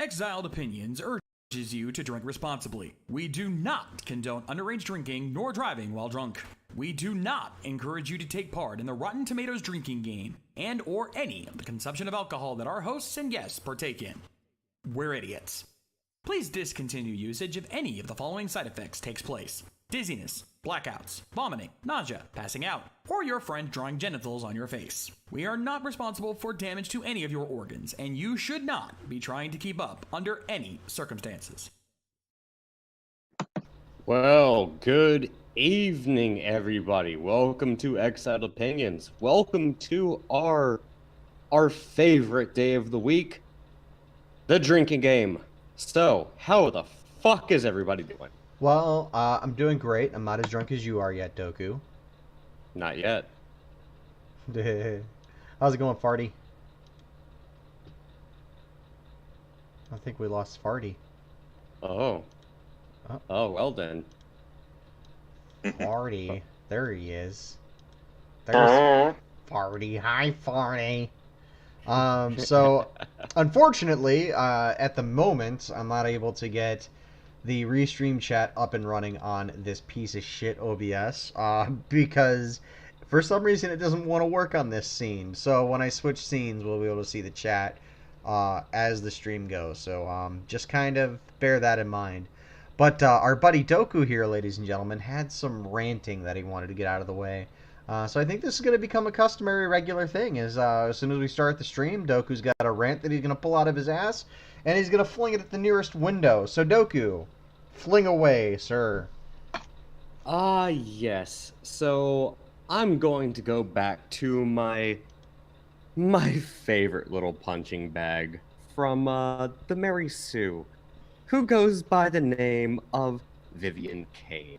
Exiled Opinions urges you to drink responsibly. We do not condone underage drinking nor driving while drunk. We do not encourage you to take part in the Rotten Tomatoes drinking game and or any of the consumption of alcohol that our hosts and guests partake in. We're idiots. Please discontinue usage if any of the following side effects takes place: dizziness, blackouts, vomiting, nausea, passing out, or your friend drawing genitals on your face. We are not responsible for damage to any of your organs, and you should not be trying to keep up under any circumstances. Well, good evening, everybody. Welcome to Exiled Opinions. Welcome to our favorite day of the week, the drinking game. So, how the fuck is everybody doing? Well, I'm doing great. I'm not as drunk as you are yet, Doku. Not yet. How's it going, Farty? I think we lost Farty. Oh, well then. Farty. There he is. There's Farty. Hi, Farty. So, unfortunately, at the moment, I'm not able to get the restream chat up and running on this piece of shit OBS, because for some reason it doesn't want to work on this scene. So when I switch scenes, we'll be able to see the chat as the stream goes. So just kind of bear that in mind. But our buddy Doku here, ladies and gentlemen, had some ranting that he wanted to get out of the way. So I think this is going to become a customary, regular thing. As soon as we start the stream, Doku's got a rant that he's going to pull out of his ass, and he's going to fling it at the nearest window. So Doku, fling away, sir. Yes. So I'm going to go back to my favorite little punching bag from the Mary Sue, who goes by the name of Vivian Kane.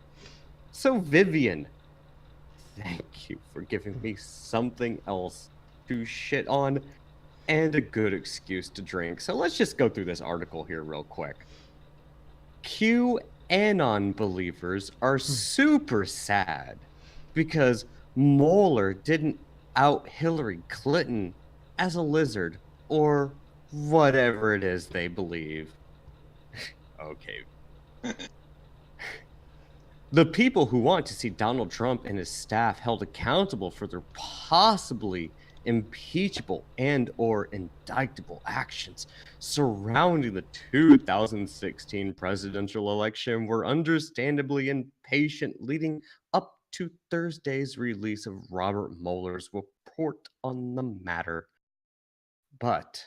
So Vivian, thank you for giving me something else to shit on and a good excuse to drink. So let's just go through this article here real quick. QAnon believers are super sad because Mueller didn't out Hillary Clinton as a lizard, or whatever it is they believe. Okay. The people who want to see Donald Trump and his staff held accountable for their possibly impeachable and or indictable actions surrounding the 2016 presidential election were understandably impatient leading up to Thursday's release of Robert Mueller's report on the matter. But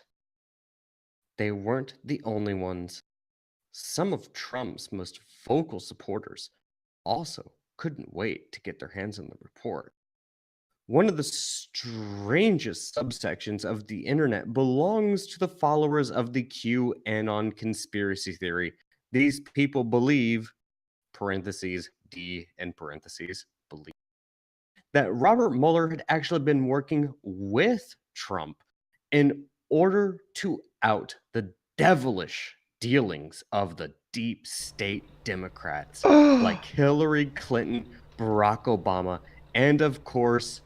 they weren't the only ones. Some of Trump's most vocal supporters also couldn't wait to get their hands on the report. One of the strangest subsections of the internet belongs to the followers of the QAnon conspiracy theory. These people believe, parentheses, D in parentheses, believe, that Robert Mueller had actually been working with Trump in order to out the devilish dealings of the deep state Democrats like Hillary Clinton, Barack Obama, and of course,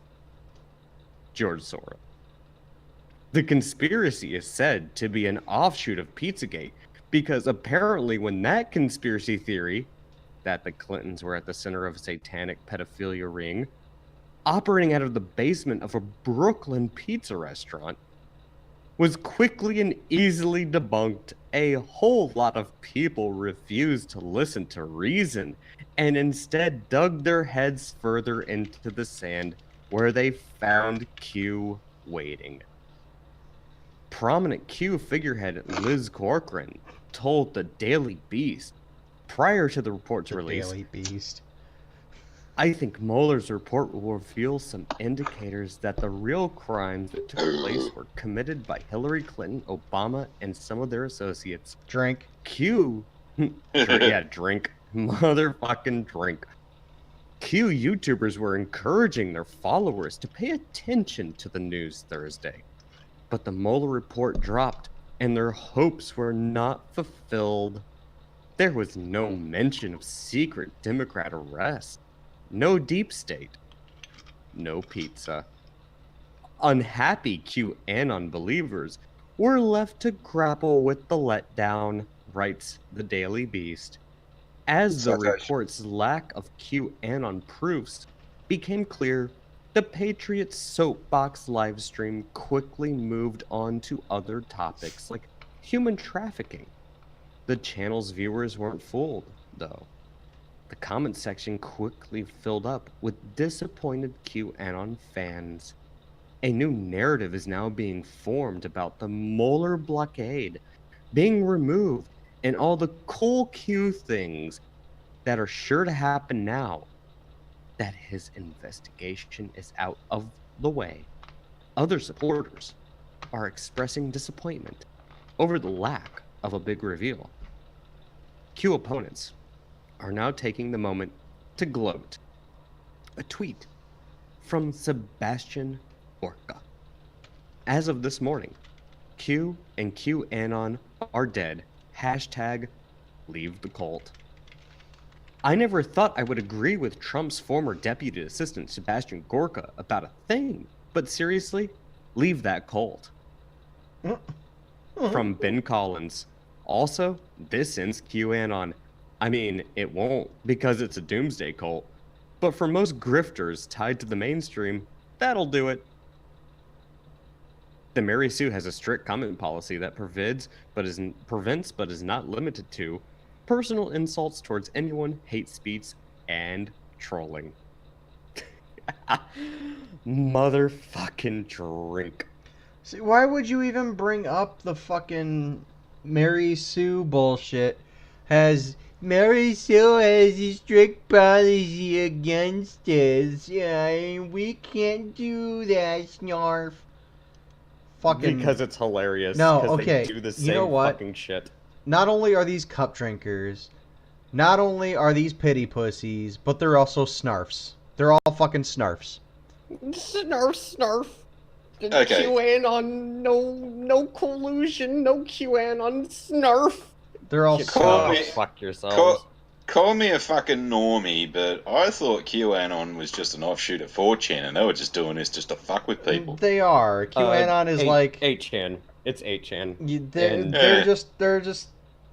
George Soros. The conspiracy is said to be an offshoot of Pizzagate because apparently when that conspiracy theory, that the Clintons were at the center of a satanic pedophilia ring, operating out of the basement of a Brooklyn pizza restaurant, was quickly and easily debunked, a whole lot of people refused to listen to reason and instead dug their heads further into the sand where they found Q waiting. Prominent Q figurehead Liz Corcoran told the Daily Beast prior to the report's release, Daily Beast. I think Mueller's report will reveal some indicators that the real crimes that took place were committed by Hillary Clinton, Obama, and some of their associates. Drink. Q. Yeah, drink. Motherfucking drink. Q YouTubers were encouraging their followers to pay attention to the news Thursday. But the Mueller report dropped, and their hopes were not fulfilled. There was no mention of secret Democrat arrests. No deep state. No pizza. Unhappy QAnon believers were left to grapple with the letdown, writes the Daily Beast, as the Citation. report's lack of QAnon proofs became clear. The Patriots soapbox livestream quickly moved on to other topics like human trafficking. The channel's viewers weren't fooled, though. The comment section quickly filled up with disappointed QAnon fans. A new narrative is now being formed about the Mueller blockade being removed and all the cool Q things that are sure to happen now that his investigation is out of the way. Other supporters are expressing disappointment over the lack of a big reveal. Q opponents are now taking the moment to gloat. A tweet from Sebastian Orca. As of this morning, Q and QAnon are dead. Hashtag leave the cult. I never thought I would agree with Trump's former deputy assistant Sebastian Gorka about a thing, but seriously, leave that cult. From Ben Collins. Also, this ends QAnon. I mean, it won't because it's a doomsday cult, but for most grifters tied to the mainstream, that'll do it. The Mary Sue has a strict comment policy that prevents but is not limited to personal insults towards anyone, hate speech, and trolling. Motherfucking drink. See, why would you even bring up the fucking Mary Sue bullshit? Mary Sue has a strict policy against us. Yeah, we can't do that, snarf. Fucking. Because it's hilarious. No, 'cause okay. They do the You same know what? fucking shit. Not only are these cup drinkers, not only are these pity pussies, but they're also snarfs. They're all fucking snarfs. Snarf. Okay. QAnon, no collusion, no QAnon, snarf. They're all Call snarfs. me- Fuck yourselves. Call me a fucking normie, but I thought QAnon was just an offshoot of 4chan, and they were just doing this just to fuck with people. They are. QAnon is like 8chan. It's 8chan.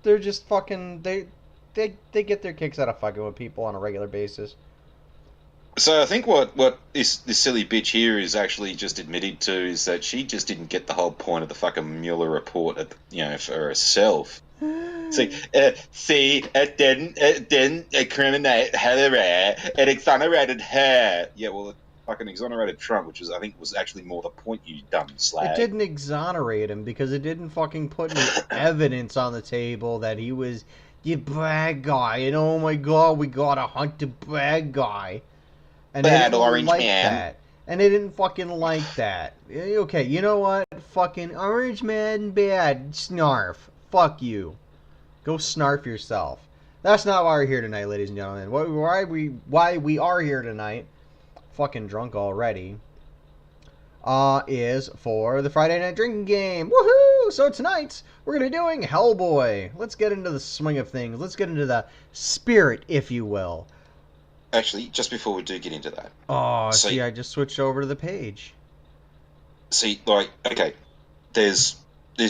they're just fucking they get their kicks out of fucking with people on a regular basis. So I think what this silly bitch here is actually just admitted to is that she just didn't get the whole point of the fucking Mueller report, for herself. It didn't incriminate Hillary. It exonerated her. Yeah, well, it fucking exonerated Trump, which I think was actually more the point you dumb slag. It didn't exonerate him because it didn't fucking put any evidence on the table that he was the bad guy. And oh my god, we gotta hunt the bad guy. And Bad they didn't orange like man. that. And they didn't fucking like that. Okay, you know what? Fucking orange man bad. Snarf. Fuck you. Go snarf yourself. That's not why we're here tonight, ladies and gentlemen. Why we are here tonight, fucking drunk already, is for the Friday night drinking game. Woohoo! So tonight we're gonna be doing Hellboy. Let's get into the swing of things. Let's get into the spirit, if you will. Actually, just before we do get into that. Oh, So- see, I just switched over to the page. See, there's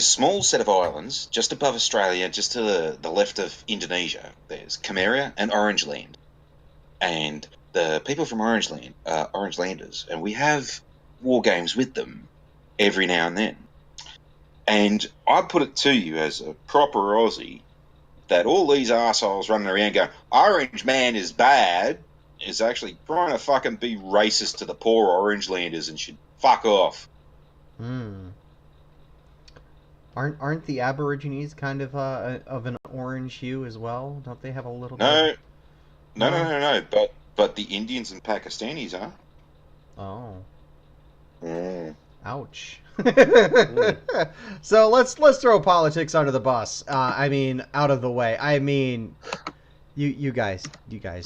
small set of islands just above Australia, just to the left of Indonesia. There's Chimeria and Orange Land. And the people from Orange Land are Orange Landers, and we have war games with them every now and then. And I put it to you as a proper Aussie that all these assholes running around going, Orange Man is bad, is actually trying to fucking be racist to the poor Orange Landers and should fuck off. Aren't the Aborigines kind of an orange hue as well? Don't they have a little No, bit? but the Indians and Pakistanis are. Oh. Mm. Ouch. So let's throw politics under the bus. I mean, out of the way. I mean, you guys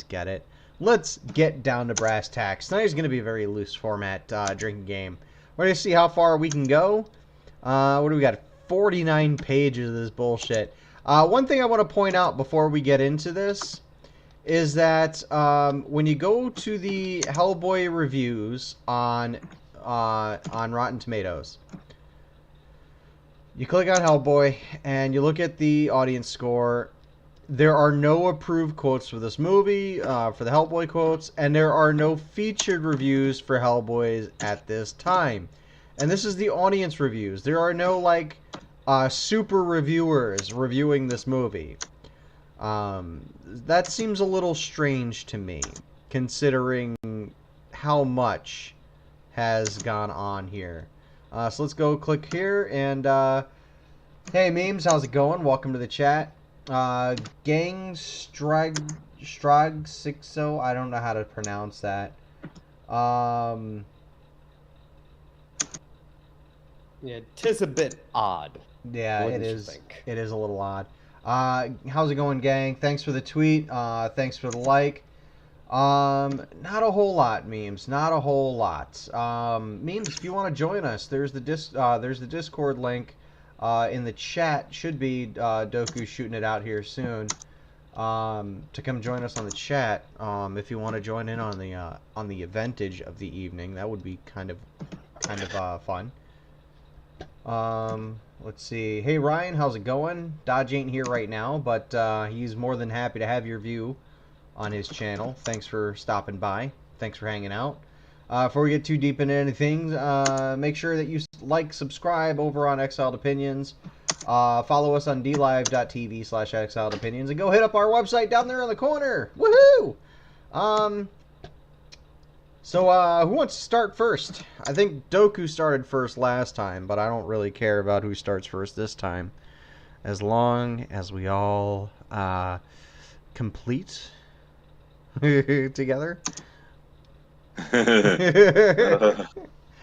get it. Let's get down to brass tacks. Tonight is going to be a very loose format drinking game. We're going to see how far we can go. What do we got? 49 pages of this bullshit. One thing I want to point out before we get into this is that when you go to the Hellboy reviews on Rotten Tomatoes, You click on Hellboy and you look at the audience score. There are no approved quotes for this movie, for the Hellboy quotes, and there are no featured reviews for Hellboys at this time. And this is the audience reviews. There are no, like, super reviewers reviewing this movie. That seems a little strange to me, considering how much has gone on here. So let's go click here, and, hey, Memes, how's it going? Welcome to the chat. Gang Strag60, I don't know how to pronounce that. Yeah, tis a bit odd. Yeah, it is. It is a little odd. How's it going, gang? Thanks for the tweet. Thanks for the like. Not a whole lot, Memes. Not a whole lot. Memes, if you want to join us, there's the Discord link. In the chat. Should be Doku shooting it out here soon, to come join us on the chat. If you want to join in on the eventage of the evening, that would be kind of fun. Let's see. Hey Ryan, how's it going? Dodge ain't here right now, but he's more than happy to have your view on his channel. Thanks for stopping by. Thanks for hanging out. Before we get too deep into anything, make sure that you like, subscribe over on Exiled Opinions. Follow us on dlive.tv/Exiled Opinions, and go hit up our website down there in the corner. Woohoo! So who wants to start first? I think Doku started first last time, but I don't really care about who starts first this time, as long as we all complete together.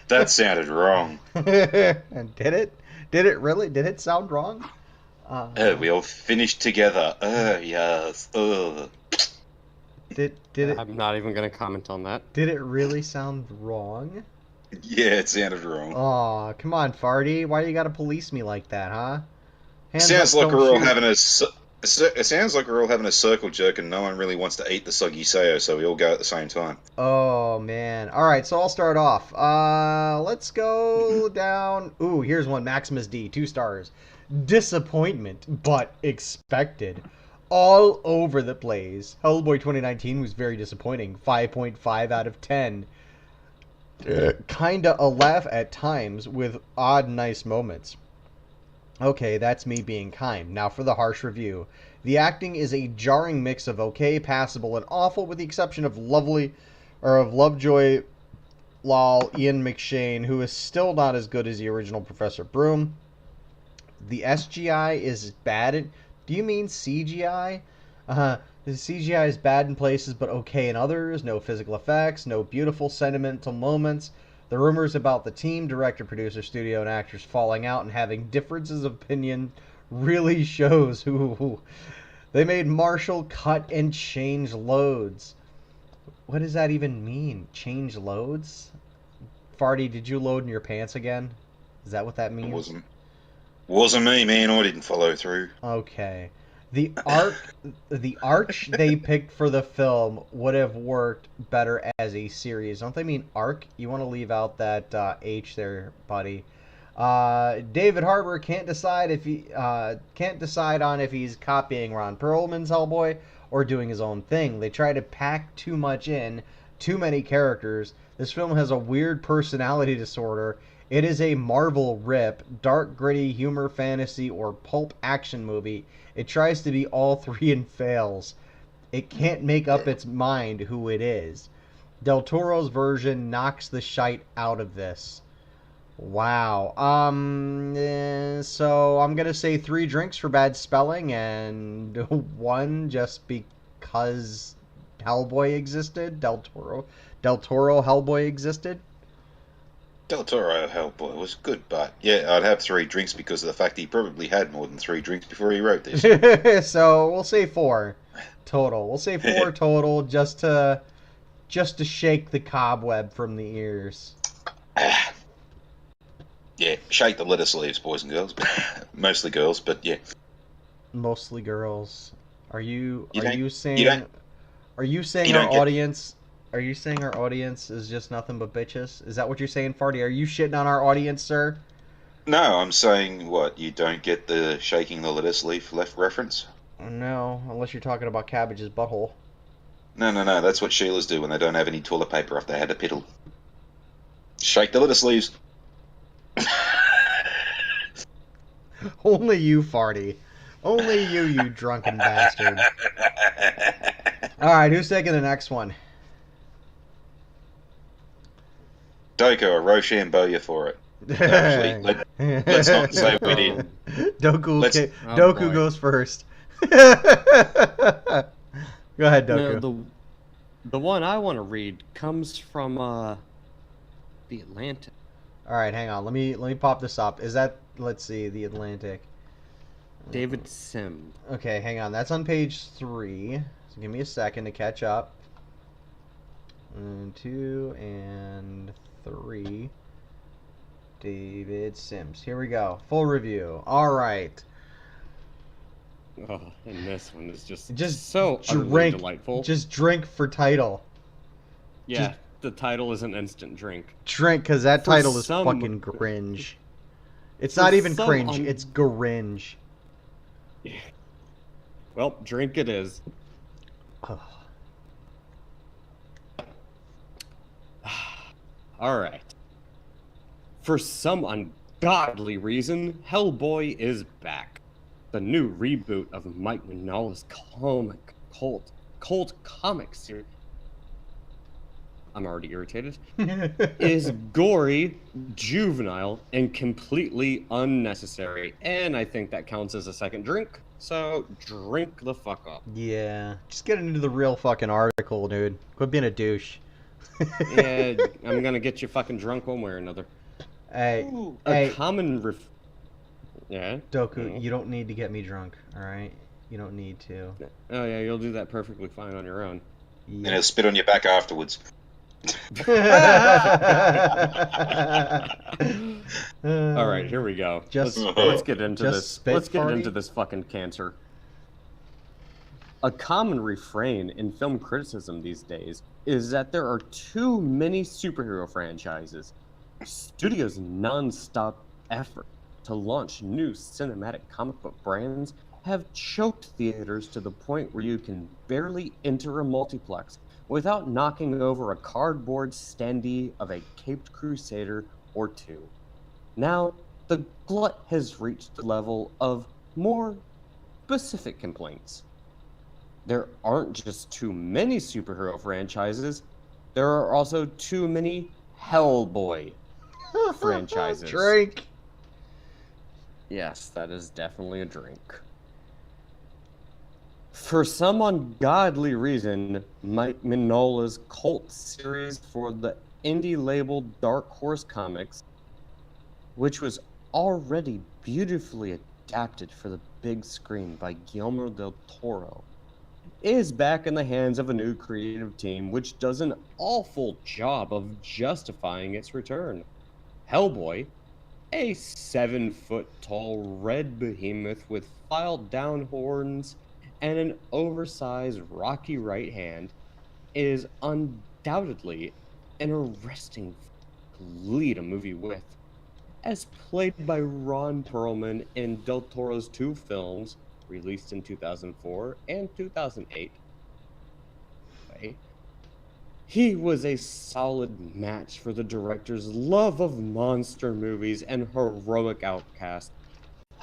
That sounded wrong. And did it? Did it really? Did it sound wrong? We all finished together. Yes. Did it? I'm not even gonna comment on that. Did it really sound wrong? Yeah, it sounded wrong. Aw, come on, Farty. Why you gotta police me like that, huh? Sounds like we're all having a. It sounds like we're all having a circle jerk and no one really wants to eat the soggy sayo, so we all go at the same time. Oh, man. Alright, so I'll start off. Let's go down... Ooh, here's one. Maximus D, 2 stars. Disappointment, but expected. All over the place. Hellboy 2019 was very disappointing. 5.5 out of 10. Kinda a laugh at times, with odd, nice moments. Okay, that's me being kind. Now for the harsh review. The acting is a jarring mix of okay, passable, and awful, with the exception of Lovejoy lol Ian McShane, who is still not as good as the original Professor Broom. The SGI is bad. Do you mean CGI? The CGI is bad in places, but okay in others. No physical effects, no beautiful sentimental moments. The rumors about the team, director, producer, studio, and actors falling out and having differences of opinion really shows who. They made Marshall cut and change loads. What does that even mean? Change loads? Farty, did you load in your pants again? Is that what that means? It wasn't me, man. I didn't follow through. Okay. The arch they picked for the film would have worked better as a series. Don't they mean arc? You want to leave out that H there, buddy. David Harbour can't decide on if he's copying Ron Perlman's Hellboy or doing his own thing. They try to pack too much in, too many characters. This film has a weird personality disorder. It is a Marvel rip, dark, gritty, humor, fantasy, or pulp action movie. It tries to be all three and fails. It can't make up its mind who it is. Del Toro's version knocks the shite out of this. Wow. So I'm gonna say 3 drinks for bad spelling and 1 just because Hellboy existed. Del Toro Hellboy existed. Del Toro Hellboy was good, but yeah, I'd have 3 drinks because of the fact he probably had more than 3 drinks before he wrote this. So we'll say 4 total. We'll say 4 total, just to shake the cobweb from the ears. Yeah, shake the lettuce leaves, boys and girls. Mostly girls, but yeah. Mostly girls. Are you saying our audience? Are you saying our audience is just nothing but bitches? Is that what you're saying, Farty? Are you shitting on our audience, sir? No, I'm saying what? You don't get the shaking the lettuce leaf left reference? No, unless you're talking about Cabbage's butthole. No. That's what Sheilas do when they don't have any toilet paper after they had a piddle. Shake the lettuce leaves. Only you, Farty. Only you, you drunken bastard. Alright, who's taking the next one? Doko or Rochambeau for it. Actually, let's not say we did. Doku, Let's- Doku boy. goes first. Go ahead, Doku. No, the one I want to read comes from the Atlantic. All right, hang on. Let me pop this up. Is that, let's see, the Atlantic? David Sim. Okay, hang on. That's on page 3. So give me a second to catch up. 2 and 3. David Sims. Here we go. Full review. All right. Oh, and this one is just Just so utterly drink. delightful. Just drink for title. yeah, the title is an instant drink. Drink, because that For title is some- fucking cringe. It's For not even some cringe. It's gringe. Well, drink it is. Ugh. All right. For some ungodly reason, Hellboy is back. The new reboot of Mike Mignola's cult comic series. I'm already irritated. Is gory, juvenile, and completely unnecessary. And I think that counts as a second drink. So drink the fuck up. Yeah. Just get into the real fucking article, dude. Quit being a douche. Yeah, I'm gonna get you fucking drunk one way or another. Hey, A hey, common Yeah? Doku, you don't need to get me drunk, alright? You don't need to. Oh yeah, you'll do that perfectly fine on your own. And he'll spit on your back afterwards. All right, here we go. Just let's get into just this. spit, Let's get Farty? into this fucking cancer. A common refrain in film criticism these days is that there are too many superhero franchises. Studios' non-stop effort to launch new cinematic comic book brands have choked theaters to the point where you can barely enter a multiplex without knocking over a cardboard standee of a caped crusader or two. Now, the glut has reached the level of more specific complaints. There aren't just too many superhero franchises, there are also too many Hellboy franchises. Drink. Yes, that is definitely a drink. For some ungodly reason, Mike Mignola's cult series for the indie label Dark Horse Comics, which was already beautifully adapted for the big screen by Guillermo del Toro, is back in the hands of a new creative team which does an awful job of justifying its return. Hellboy, a 7-foot-tall red behemoth with filed-down horns and an oversized rocky right hand, is undoubtedly an arresting lead a movie with. As played by Ron Perlman in Del Toro's 2 films, released in 2004 and 2008, he was a solid match for the director's love of monster movies and heroic outcast.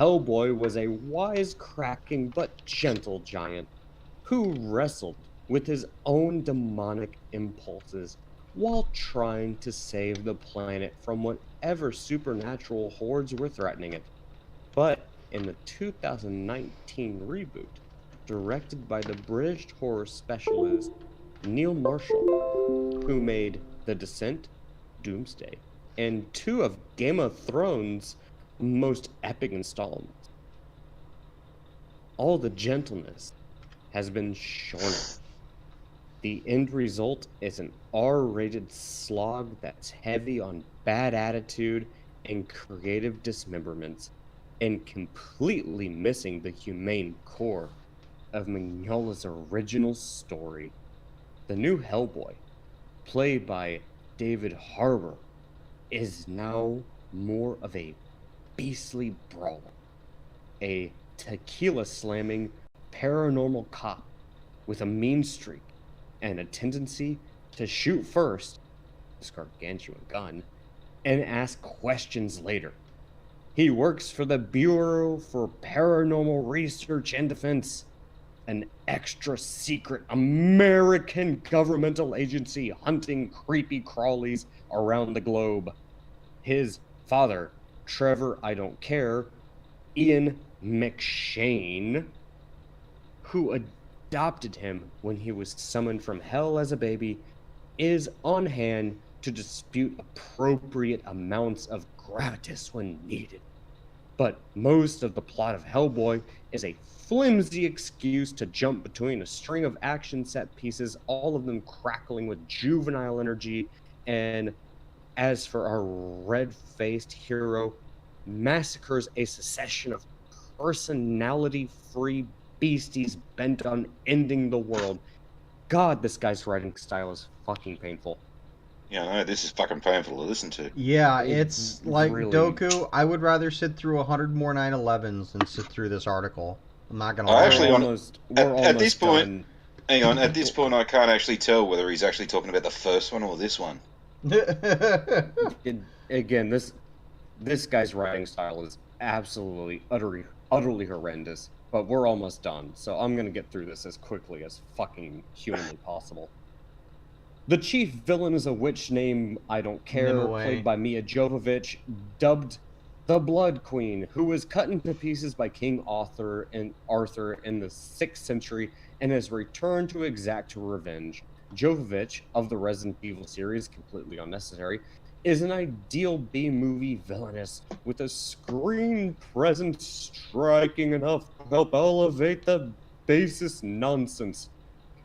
Hellboy was a wisecracking but gentle giant who wrestled with his own demonic impulses while trying to save the planet from whatever supernatural hordes were threatening it. But in the 2019 reboot, directed by the British horror specialist Neil Marshall, who made The Descent, Doomsday, and 2 of Game of Thrones' most epic installments, all the gentleness has been shorn. The end result is an R-rated slog that's heavy on bad attitude and creative dismemberments, and completely missing the humane core of Mignola's original story. The new Hellboy, played by David Harbour, is now more of a beastly brawler, a tequila-slamming paranormal cop with a mean streak and a tendency to shoot first, this gargantuan gun, and ask questions later. He works for the Bureau for Paranormal Research and Defense, an extra secret American governmental agency hunting creepy crawlies around the globe. His father, Trevor I Don't Care, Ian McShane, who adopted him when he was summoned from hell as a baby, is on hand to dispute appropriate amounts of gratis when needed. But most of the plot of Hellboy is a flimsy excuse to jump between a string of action set pieces, all of them crackling with juvenile energy, and as for our red-faced hero, massacres a succession of personality-free beasties bent on ending the world. God, this guy's writing style is fucking painful. Yeah, no, this is fucking painful to listen to. Yeah, It it's like really- Doku. I would rather sit through 100 more 9/11s than sit through this article. I'm not gonna I lie. actually- we're almost at this point- done. Hang on, at this point I can't actually tell whether he's actually talking about the first one or this one. Again, this guy's writing style is absolutely, utterly horrendous. But we're almost done, so I'm gonna get through this as quickly as fucking humanly possible. The chief villain is a witch named I Don't Care, Nimue. played by Mia Jovovich, dubbed the Blood Queen, who was cut into pieces by King Arthur in the 6th century and has returned to exact revenge. Jovovich, of the Resident Evil series, completely unnecessary, is an ideal B-movie villainess with a screen presence striking enough to help elevate the basest nonsense.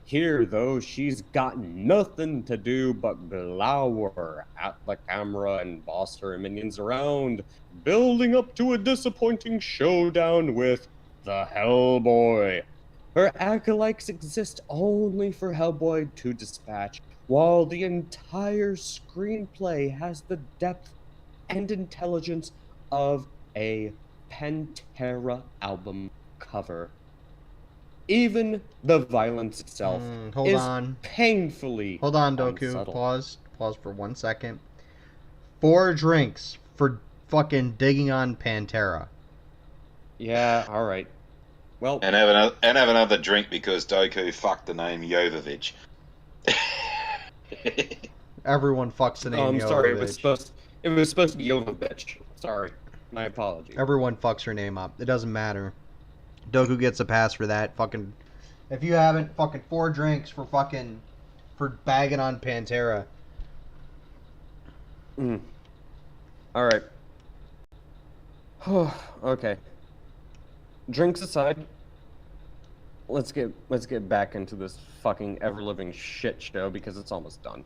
Here, though, she's got nothing to do but glower at the camera and boss her minions around, building up to a disappointing showdown with the Hellboy. Her acolytes exist only for Hellboy to dispatch, while the entire screenplay has the depth and intelligence of a Pantera album cover. Even the violence itself Hold is on. painfully Hold on, Doku. unsubtle. Pause for 1 second. 4 drinks for fucking digging on Pantera. Yeah, all right. Well, And have another drink because Doku fucked the name Jovovich. Everyone fucks the name I'm sorry. It was Jovovich. supposed to be Jovovich. Sorry, my apologies. Everyone fucks her name up. It doesn't matter. Doku gets a pass for that. Fucking, if you haven't, fucking 4 drinks for bagging on Pantera. All right. Okay. Drinks aside, let's get back into this fucking ever-living shit show because it's almost done.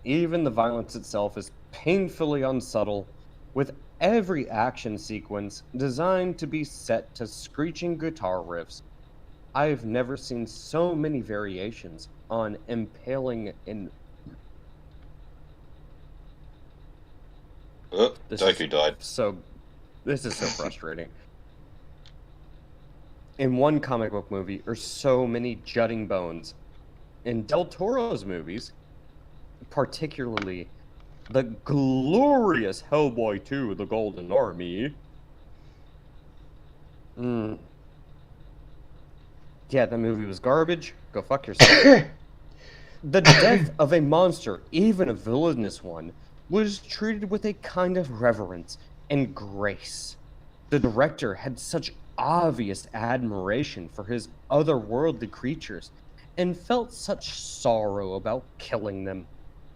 Even the violence itself is painfully unsubtle, with every action sequence designed to be set to screeching guitar riffs. I've never seen so many variations on impaling in. Oh, This Doku is died. This is so frustrating. In one comic book movie are so many jutting bones. In Del Toro's movies, particularly the glorious Hellboy 2, The Golden Army. Yeah, that movie was garbage. Go fuck yourself. The death of a monster, even a villainous one, was treated with a kind of reverence and grace. The director had such obvious admiration for his otherworldly creatures and felt such sorrow about killing them.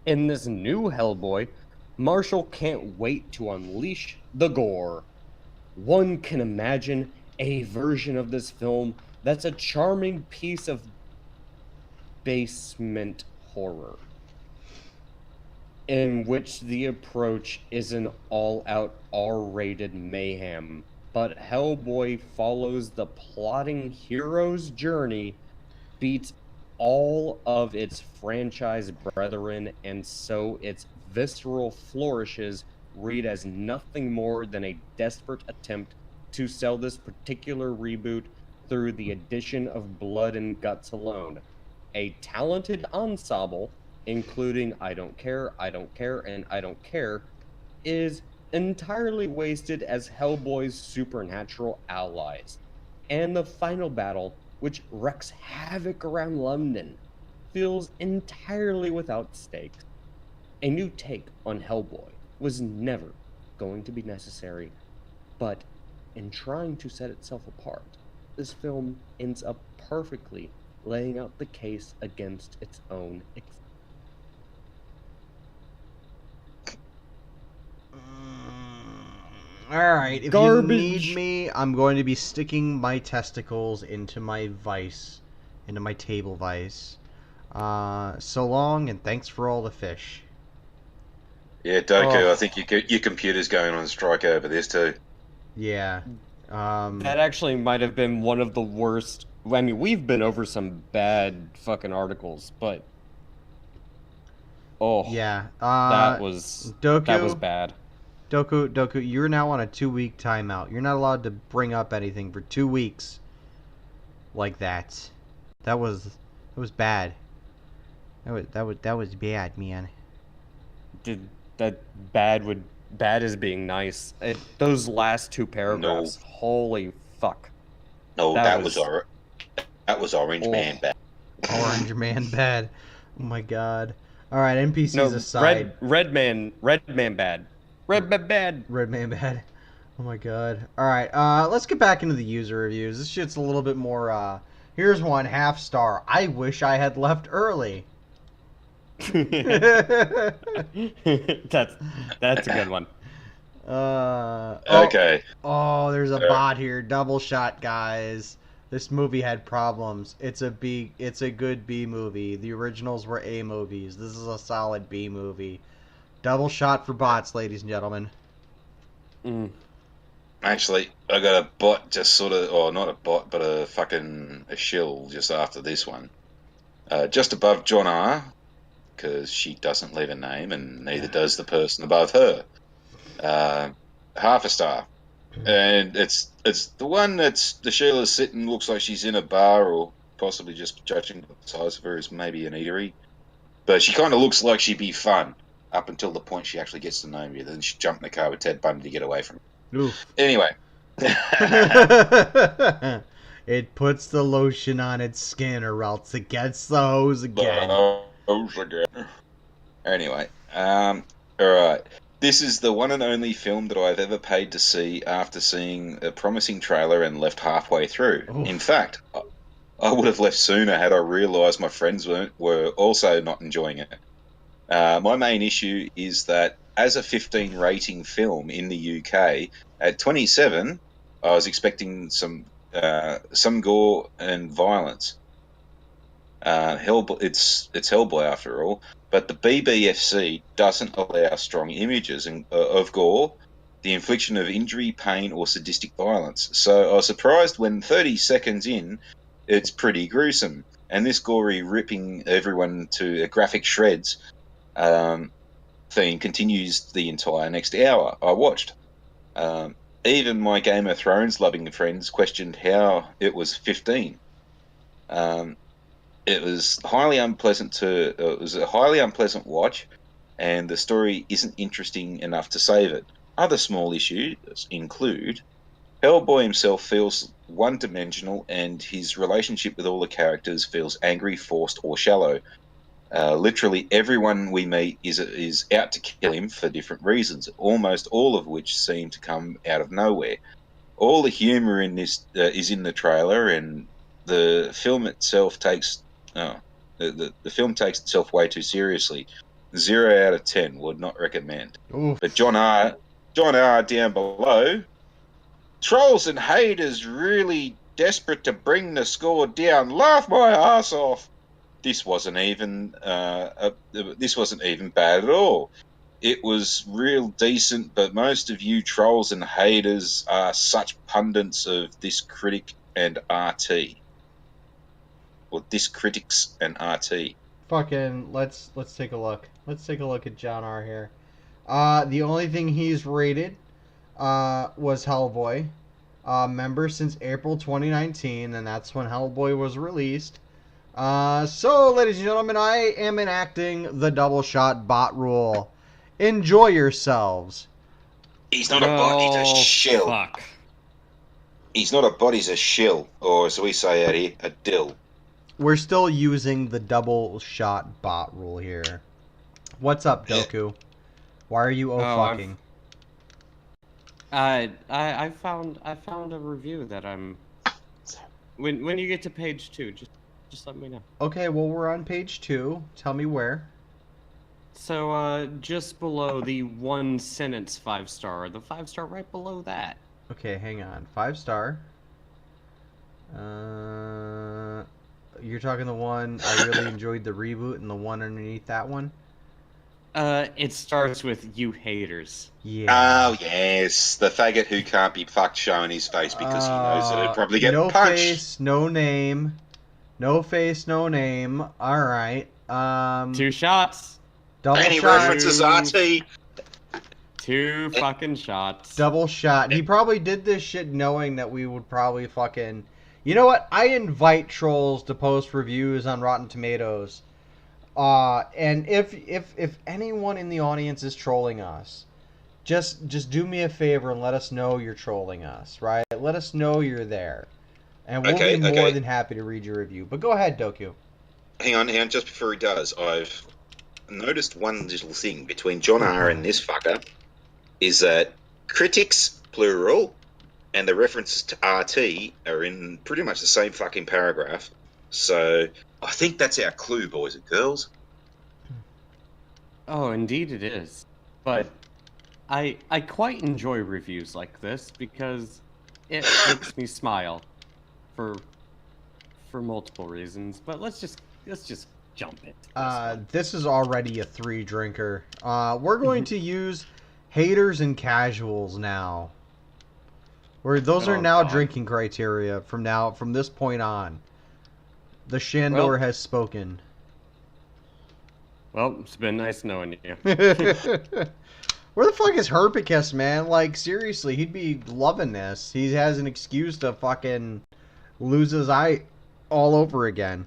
In this new Hellboy, Marshall can't wait to unleash the gore. One can imagine a version of this film that's a charming piece of basement horror, in which the approach is an all-out R-rated mayhem, but Hellboy follows the plotting hero's journey, beats all of its franchise brethren, and so its visceral flourishes read as nothing more than a desperate attempt to sell this particular reboot through the addition of blood and guts alone. A talented ensemble, including I Don't Care, I Don't Care, and I Don't Care, is entirely wasted as Hellboy's supernatural allies. And the final battle, which wreaks havoc around London, feels entirely without stakes. A new take on Hellboy was never going to be necessary, but in trying to set itself apart, this film ends up perfectly laying out the case against its own Alright, if Garbage. you need me, I'm going to be sticking my testicles into my vice, into my table vice. So long, and thanks for all the fish. Yeah, Doku, Oh. I think your computer's going on strike over this too. Yeah. That actually might have been one of the worst. I mean, we've been over some bad fucking articles, but Yeah. that was Doku, bad. Doku, you're now on a 2-week timeout. You're not allowed to bring up anything for 2 weeks like that. That was bad. That was bad, man. Did that bad is being nice. Those last two paragraphs, holy fuck. No, That that was- was Orange Oh. Man bad. Orange Man bad. Oh my god. All right, NPCs No, aside. red man bad. Red bad. Red Man bad. Oh my god. Alright, let's get back into the user reviews. This shit's a little bit more, here's one 1/2 star. I wish I had left early. That's a good one. Okay. Oh, there's a bot here. Double shot, guys. This movie had problems. It's a good B movie. The originals were A movies. This is a solid B movie. Double shot for bots, ladies and gentlemen. Actually, I got a bot just sort of, or not a bot, but a shill just after this one. Just above John R, because she doesn't leave a name, and neither does the person above her. 1/2 star. And it's the one that's the Sheila's sitting, looks like she's in a bar, or possibly just judging the size of her as maybe an eatery. But she kind of looks like she'd be fun up until the point she actually gets to know you. Then she jumped in the car with Ted Bundy to get away from her. Oof. Anyway. It puts the lotion on its skin or else it gets the hose again. Anyway, alright. This is the one and only film that I've ever paid to see after seeing a promising trailer and left halfway through. Oof. In fact, I would have left sooner had I realised my friends were also not enjoying it. My main issue is that as a 15 rating film in the UK, at 27, I was expecting some gore and violence. It's Hellboy after all, but the BBFC doesn't allow strong images of gore, the infliction of injury, pain, or sadistic violence. So I was surprised when 30 seconds in, it's pretty gruesome, and this gory ripping everyone to graphic shreds theme continues the entire next hour I watched. Even my Game of Thrones loving friends questioned how it was 15. It was highly unpleasant it was a highly unpleasant watch, and the story isn't interesting enough to save it. Other small issues include Hellboy himself feels one-dimensional, and his relationship with all the characters feels angry, forced, or shallow. Literally everyone we meet is out to kill him for different reasons, almost all of which seem to come out of nowhere. All the humor in this is in the trailer, and the film itself takes the film takes itself way too seriously. 0 out of 10 would not recommend. Oof. But John R down below, trolls and haters really desperate to bring the score down. Laugh my ass off. This wasn't even bad at all. It was real decent, but most of you trolls and haters are such pundits of this critic and RT. Or this critics and RT. Fucking let's take a look. Let's take a look at John R here. The only thing he's rated was Hellboy. Member since April 2019, and that's when Hellboy was released. So, ladies and gentlemen, I am enacting the double shot bot rule. Enjoy yourselves. He's not a bot, he's a shill. Fuck. He's not a bot, he's a shill. Or, as we say out here, a dill. We're still using the double shot bot rule here. What's up, Doku? Why are you fucking? I found a review that I'm. When you get to page 2, just let me know. Okay, well we're on page 2. Tell me where. So just below the 1 sentence 5-star, the 5-star right below that. Okay, hang on. 5-star. You're talking the one I really enjoyed the reboot, and the one underneath that one. It starts with "you haters." Yeah. Oh, yes. The faggot who can't be fucked showing his face because he knows that it'll probably get no punched. face, no name. No face, no name. Alright. 2 shots. Double And he shot. references RT. 2 fucking shots. Double shot. He probably did this shit knowing that we would probably fucking... You know what? I invite trolls to post reviews on Rotten Tomatoes. And if anyone in the audience is trolling us, just do me a favor and let us know you're trolling us, right? Let us know you're there. And we'll be more than happy to read your review. But go ahead, Doku. Hang on, just before he does, I've noticed one little thing between John R. and this fucker, is that critics, plural, and the references to RT are in pretty much the same fucking paragraph. So I think that's our clue, boys and girls. Oh, indeed it is. But I quite enjoy reviews like this because it makes me smile for multiple reasons. But let's just jump it. This is already a 3 drinker. We're going to use haters and casuals now. Those are now drinking criteria from this point on. The Shandor has spoken. Well, it's been nice knowing you. Where the fuck is Herpicus, man? Like, seriously, he'd be loving this. He has an excuse to fucking lose his eye all over again.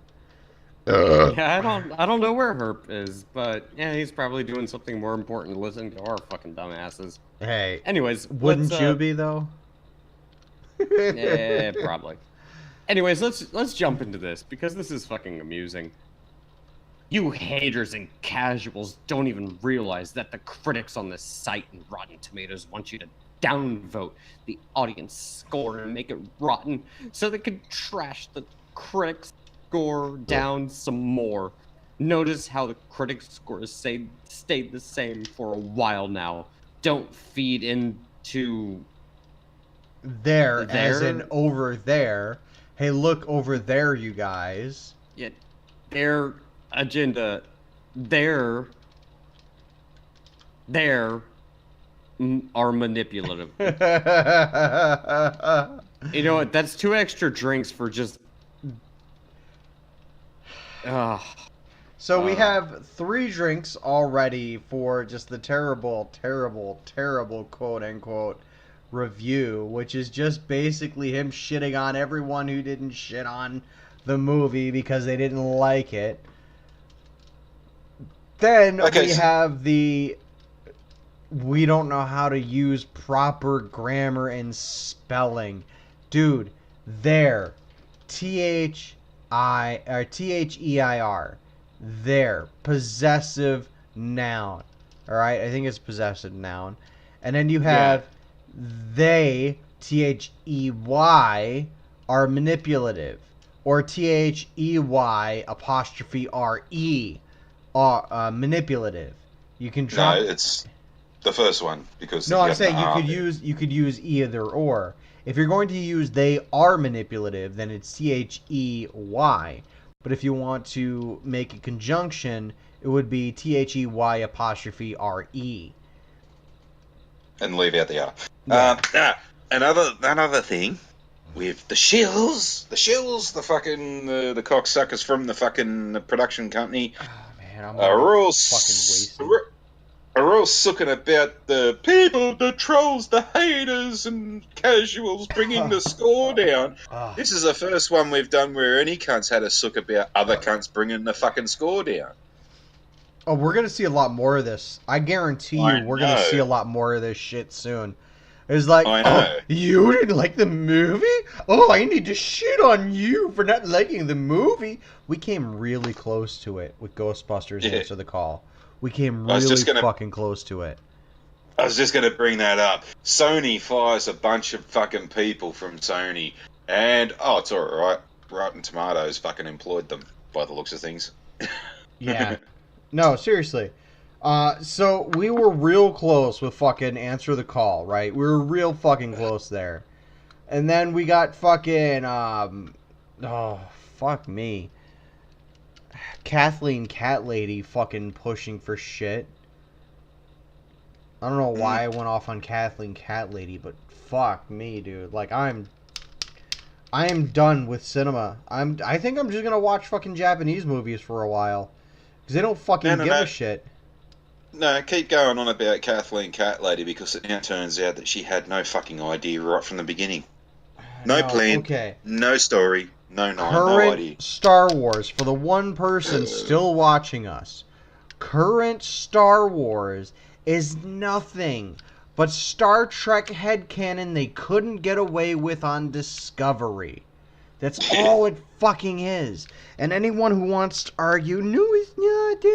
Yeah, I don't know where Herp is, but yeah, he's probably doing something more important than listening to our fucking dumbasses. Hey. Anyways, wouldn't you be though? Yeah, probably. Anyways, let's jump into this because this is fucking amusing. You haters and casuals don't even realize that the critics on this site and Rotten Tomatoes want you to downvote the audience score and make it rotten so they can trash the critics score down some more. Notice how the critics scores stayed the same for a while now. Don't feed into there as in over there. Hey, look over there, you guys. Yeah, their agenda, their are manipulative. You know what? That's 2 extra drinks for just. So we have 3 drinks already for just the terrible, terrible, terrible quote-unquote review, which is just basically him shitting on everyone who didn't shit on the movie because they didn't like it. Then we have the we don't know how to use proper grammar and spelling. Dude, there. T-H-E-I-R. There. Possessive noun. Alright, I think it's possessive noun. And then you have they, T-H-E-Y, are manipulative. Or T-H-E-Y apostrophe R-E are manipulative. You can drop... No, it's the first one because no, I'm saying you could use either or. If you're going to use they are manipulative, then it's T-H-E-Y. But if you want to make a conjunction, it would be T-H-E-Y apostrophe R-E. And leave out the R. Yeah. Another thing with the shills, the fucking the cocksuckers from the fucking production company Oh man, I'm are all fucking wasted. are all sucking about the people, the trolls, the haters, and casuals bringing the score down. This is the first one we've done where any cunts had a suck about other cunts bringing the fucking score down. Oh, we're gonna see a lot more of this. I guarantee you, I we're gonna see know. a lot more of this shit soon. It's like, I oh, know. you didn't like the movie? Oh, I need to shit on you for not liking the movie. We came really close to it with Ghostbusters Yeah. Answer the Call. We came I was really just gonna- fucking close to it. I was just going to bring that up. Sony fires a bunch of fucking people from Sony, and it's all right. Rotten Tomatoes fucking employed them by the looks of things. Yeah. No, seriously. So we were real close with fucking Answer the Call, right? We were real fucking close there. And then we got fucking, oh, fuck me. Kathleen Cat Lady fucking pushing for shit. I don't know why I went off on Kathleen Cat Lady, but fuck me, dude. Like, I am done with cinema. I think I'm just gonna watch fucking Japanese movies for a while. Because they don't fucking give a shit. No, keep going on about Kathleen Cat Lady because it now turns out that she had no fucking idea right from the beginning. No plan, Okay. no story, no idea. Current Star Wars, for the one person still watching us, current Star Wars is nothing but Star Trek headcanon they couldn't get away with on Discovery. That's all it fucking is. And anyone who wants to argue, no, it's not,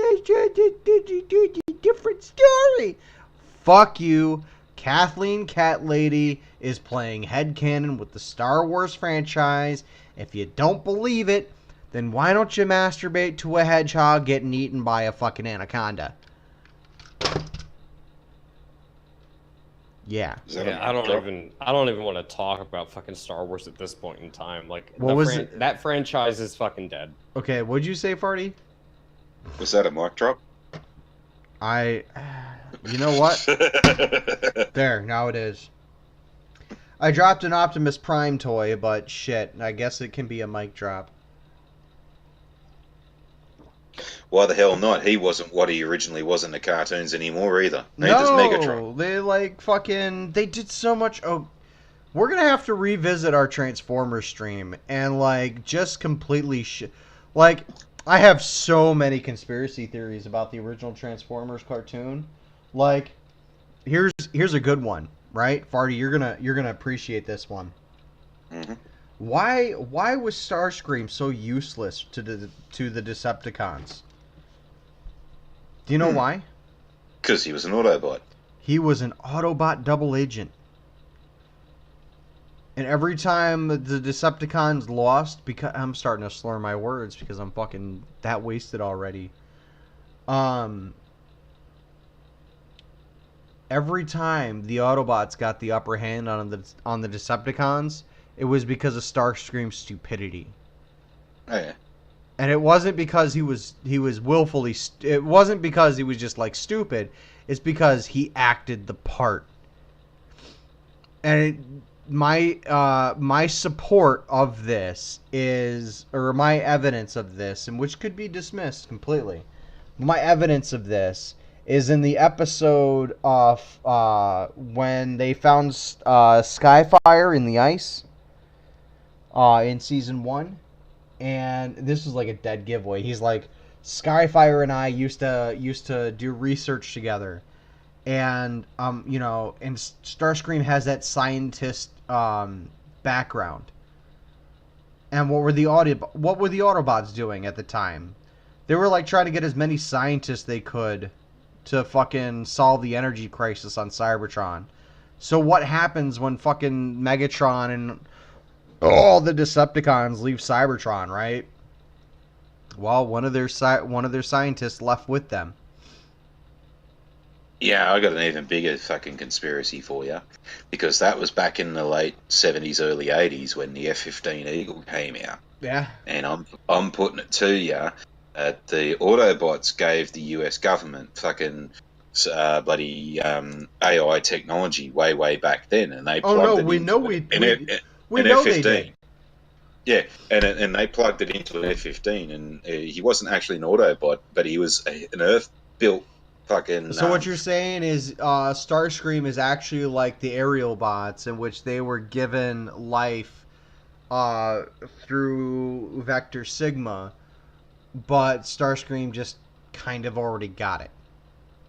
a different story. Fuck you. Kathleen Cat Lady is playing headcanon with the Star Wars franchise. If you don't believe it, then why don't you masturbate to a hedgehog getting eaten by a fucking anaconda? Yeah. I don't even want to talk about fucking Star Wars at this point in time. Like, that franchise is fucking dead. Okay, what'd you say, Farty? Was that a mic drop? You know what? There, now it is. I dropped an Optimus Prime toy, but shit, I guess it can be a mic drop. Why the hell not? He wasn't what he originally was in the cartoons anymore either. Neither's Megatron. They like fucking, they did so much. Oh, we're gonna have to revisit our Transformers stream and like just completely like, I have so many conspiracy theories about the original Transformers cartoon. Like, here's a good one, right? Farty, you're gonna appreciate this one. Mm-hmm. Why was Starscream so useless to the Decepticons? Do you know why? Because he was an Autobot. He was an Autobot double agent. And every time the Decepticons lost, because I'm starting to slur my words because I'm fucking that wasted already. Every time the Autobots got the upper hand on the Decepticons, it was because of Starscream's stupidity. Oh yeah. And it wasn't because he was willfully. It wasn't because he was just like stupid. It's because he acted the part. And my support of this is, or my evidence of this, and which could be dismissed completely. My evidence of this is in the episode of when they found Skyfire in the ice in season 1. And this is like a dead giveaway. He's like, Skyfire and I used to do research together, and and Starscream has that scientist background. And what were the Autobots doing at the time? They were like trying to get as many scientists they could to fucking solve the energy crisis on Cybertron. So what happens when fucking Megatron and all the Decepticons leave Cybertron, right? Well, one of their scientists left with them. Yeah, I got an even bigger fucking conspiracy for you, because that was back in the late 70s, early 80s when the F-15 Eagle came out. Yeah. And I'm putting it to you that the Autobots gave the US government fucking bloody AI technology way back then, and they plugged it into an F-15. Yeah, and they plugged it into an F-15, and he wasn't actually an Autobot, but he was an Earth-built fucking. So what you're saying is Starscream is actually like the aerial bots in which they were given life through Vector Sigma, but Starscream just kind of already got it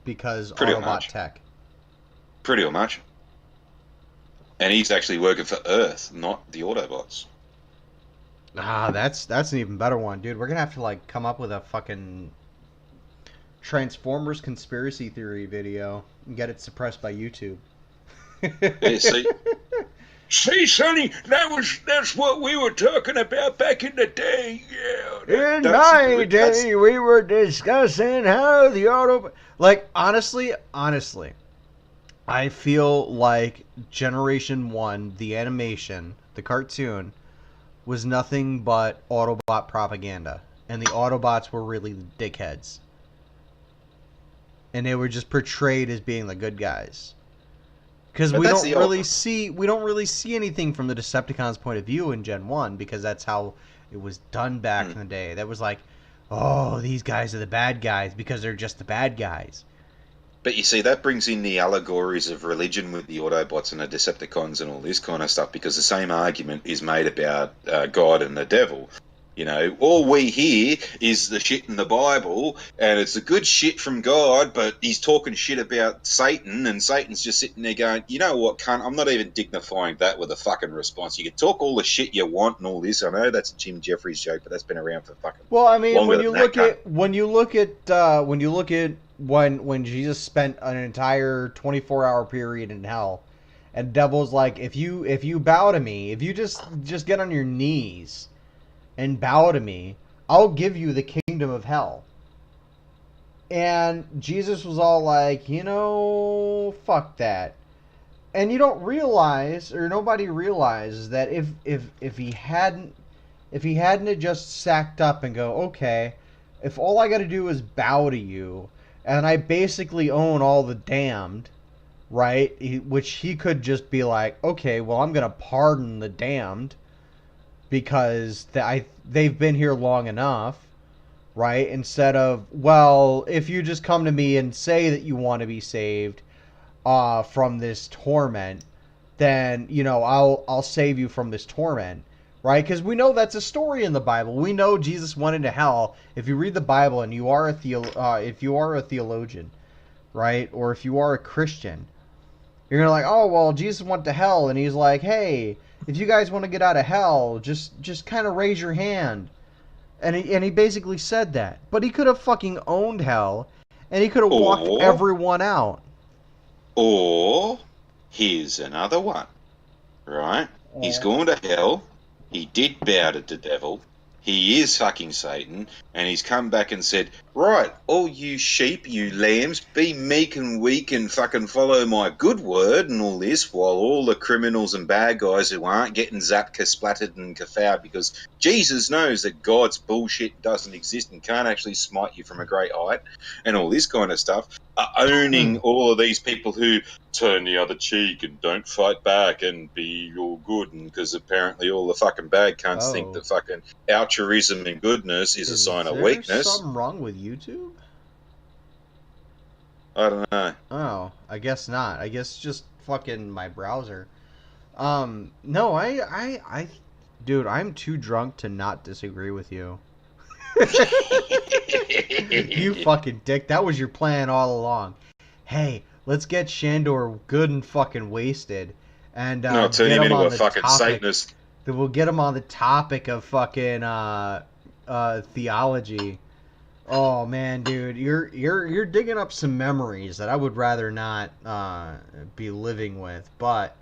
because Pretty Autobot much. tech. Pretty much. And he's actually working for Earth, not the Autobots. Ah, that's an even better one, dude. We're gonna have to like come up with a fucking Transformers conspiracy theory video and get it suppressed by YouTube. Yeah, see, Sonny, that's what we were talking about back in the day. Yeah. In my day, we were discussing how the auto. Like, honestly, I feel like Generation 1, the animation, the cartoon, was nothing but Autobot propaganda. And the Autobots were really the dickheads. And they were just portrayed as being the good guys. Because we don't really see anything from the Decepticons' point of view in Gen 1, because that's how it was done back in the day. That was like, oh, these guys are the bad guys because they're just the bad guys. But you see, that brings in the allegories of religion with the Autobots and the Decepticons and all this kind of stuff, because the same argument is made about God and the devil. You know, all we hear is the shit in the Bible, and it's the good shit from God, but he's talking shit about Satan, and Satan's just sitting there going, you know what, cunt, I'm not even dignifying that with a fucking response. You can talk all the shit you want and all this. I know that's a Jim Jeffries joke, but that's been around for fucking Well, I mean, longer when you than that, look at when Jesus spent an entire 24-hour period in hell, and devil's like, if you bow to me, if you just get on your knees and bow to me, I'll give you the kingdom of hell. And Jesus was all like, fuck that. And you don't realize, or nobody realizes, that if he hadn't just sacked up and go, okay, if all I got to do is bow to you, and I basically own all the damned, right? Which he could just be like, okay, well, I'm gonna pardon the damned, because they've been here long enough, right? Instead of, well, if you just come to me and say that you want to be saved from this torment, then I'll save you from this torment, right? Because we know that's a story in the Bible. We know Jesus went into hell. If you read the Bible and you are if you are a theologian, right, or if you are a Christian, you're gonna like, oh well, Jesus went to hell, and he's like, hey, if you guys want to get out of hell, just kind of raise your hand. And he basically said that. But he could have fucking owned hell, and he could have walked everyone out. Or, here's another one, right? He's going to hell. He did bow to the devil. He is fucking Satan, and he's come back and said, right, all you sheep, you lambs, be meek and weak and fucking follow my good word and all this, while all the criminals and bad guys who aren't getting zapped, splattered and kafoured, because Jesus knows that God's bullshit doesn't exist and can't actually smite you from a great height and all this kind of stuff, are owning all of these people who turn the other cheek and don't fight back and be all good, and because apparently all the fucking bad cunts think that fucking altruism and goodness is a sign of weakness. Is there something wrong with YouTube? I don't know. Oh, I guess not. I guess just fucking my browser. No, I dude, I'm too drunk to not disagree with you. You fucking dick. That was your plan all along. Hey, let's get Shandor good and fucking wasted, and turn him into a fucking Satanist. We'll get him on the topic of fucking theology. Oh man, dude, you're digging up some memories that I would rather not be living with. But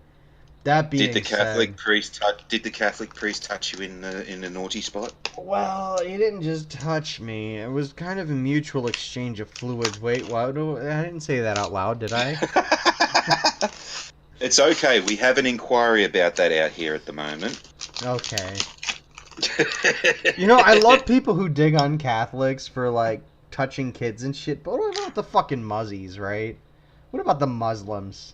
that being said, did the Catholic priest touch you in the naughty spot? Well, he didn't just touch me. It was kind of a mutual exchange of fluids. Wait, I didn't say that out loud, did I? It's okay. We have an inquiry about that out here at the moment. Okay. I love people who dig on Catholics for, like, touching kids and shit, but what about the fucking muzzies, right? What about the Muslims?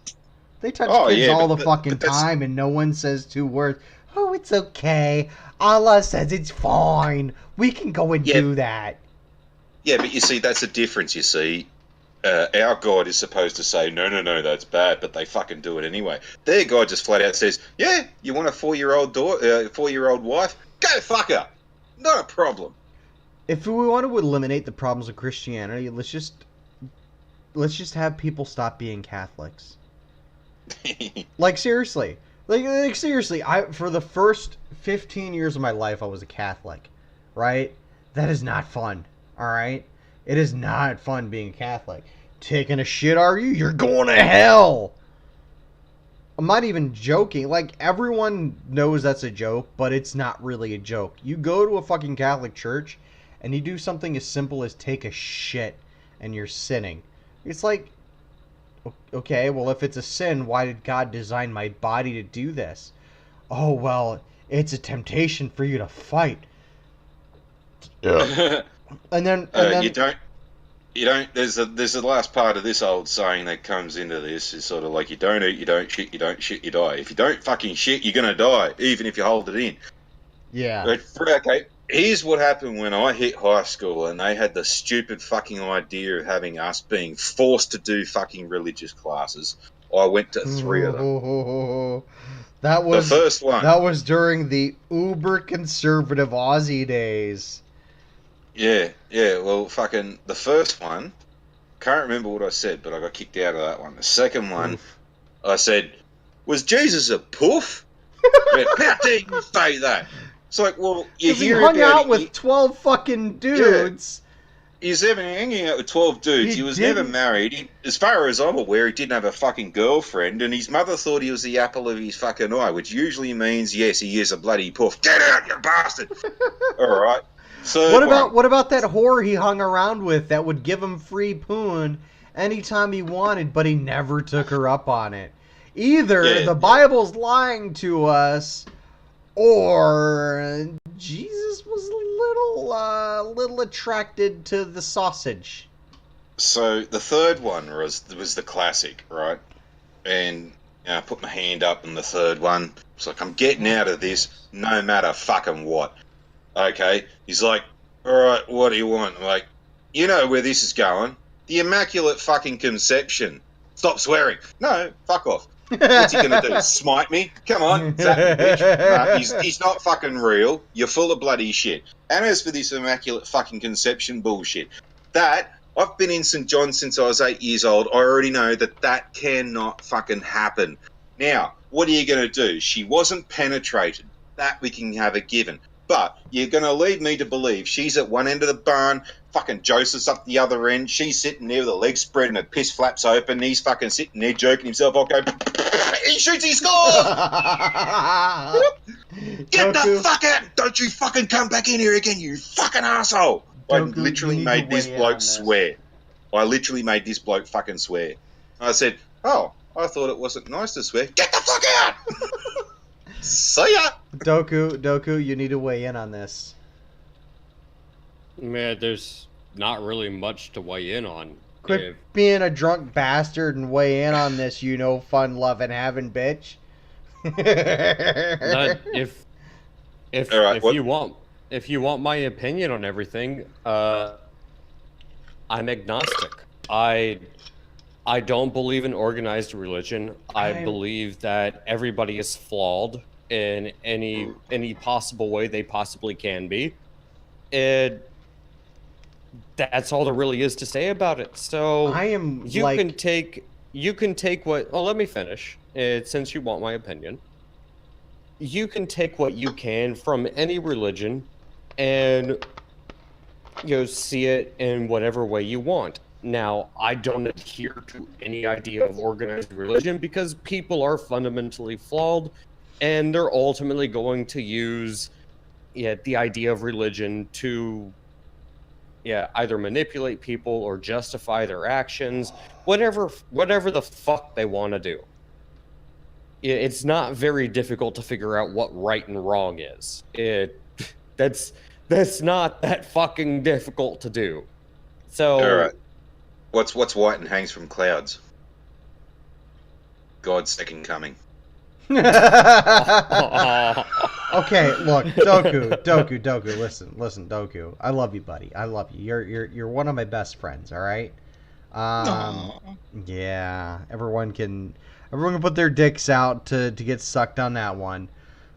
They touch kids all the fucking time, and no one says two words. Oh, it's okay. Allah says it's fine. We can go and do that. Yeah, but you see, that's the difference, you see. our God is supposed to say, no, that's bad, but they fucking do it anyway. Their God just flat out says, yeah, you want a 4-year-old 4-year-old wife? Go fuck her. Not a problem. If we want to eliminate the problems of Christianity, let's just have people stop being Catholics. Like seriously. Like seriously, for the first 15 years of my life I was a Catholic, right? That is not fun. All right? It is not fun being a Catholic. Taking a shit, are you? You're going to hell. I'm not even joking. Like, everyone knows that's a joke, but it's not really a joke. You go to a fucking Catholic church and you do something as simple as take a shit and you're sinning. It's like, okay, well, if it's a sin, why did God design my body to do this? Oh, well, it's a temptation for you to fight. Yeah. And then you don't. There's the last part of this old saying that comes into this is sort of like you don't eat, you don't shit, you don't shit, you die. If you don't fucking shit, you're gonna die, even if you hold it in. yeah. But okay, here's what happened when I hit high school and they had the stupid fucking idea of having us being forced to do fucking religious classes. I went to 3 of them. That was the first one. That was during the uber conservative Aussie days. Yeah. Well, fucking the first one. Can't remember what I said, but I got kicked out of that one. The second one, Oof. I said, "Was Jesus a poof?" How dare you say that? It's like, well, you Because he hear hung about out with 12 fucking dudes. He's ever hanging out with 12 dudes. He was never married. As far as I'm aware, he didn't have a fucking girlfriend, and his mother thought he was the apple of his fucking eye, which usually means, yes, he is a bloody poof. Get out, you bastard! All right. What about that whore he hung around with that would give him free poon anytime he wanted, but he never took her up on it? Either the Bible's lying to us, or Jesus was a little attracted to the sausage. So the third one was the classic, right? And I put my hand up in the third one. It's like, I'm getting out of this no matter fucking what. Okay, he's like, all right, what do you want? I'm like, you know where this is going. The Immaculate fucking Conception. Stop swearing. No, fuck off. What's he going to do? Smite me? Come on, zap me, bitch. Nah, he's not fucking real. You're full of bloody shit. And as for this Immaculate fucking Conception bullshit, I've been in St. John since I was 8 years old. I already know that cannot fucking happen. Now, what are you going to do? She wasn't penetrated. That we can have a given. But you're going to lead me to believe she's at one end of the barn, fucking Joseph's up the other end, she's sitting there with her legs spread and her piss flaps open, he's fucking sitting there joking himself, I'll go, he shoots, he scores! Get the fuck out! Don't you fucking come back in here again, you fucking asshole! I literally made this bloke swear. I literally made this bloke fucking swear. I said, oh, I thought it wasn't nice to swear. Get the fuck out! See ya! Doku, you need to weigh in on this. Man, there's not really much to weigh in on. Quit being a drunk bastard and weigh in on this, you know, fun loving having bitch. If you want my opinion on everything, I'm agnostic. I don't believe in organized religion. I believe that everybody is flawed in any possible way they possibly can be. And that's all there really is to say about it. So you can take what. Oh, let me finish. Since you want my opinion, you can take what you can from any religion, and see it in whatever way you want. Now, I don't adhere to any idea of organized religion because people are fundamentally flawed, and they're ultimately going to use the idea of religion to either manipulate people or justify their actions, whatever the fuck they want to do. It's not very difficult to figure out what right and wrong is. That's not that fucking difficult to do. So, all right. What's white and hangs from clouds? God's second coming. Okay, look, Doku, listen, Doku. I love you, buddy. I love you. You're one of my best friends, all right? Um, Aw. yeah, everyone can put their dicks out to get sucked on that one.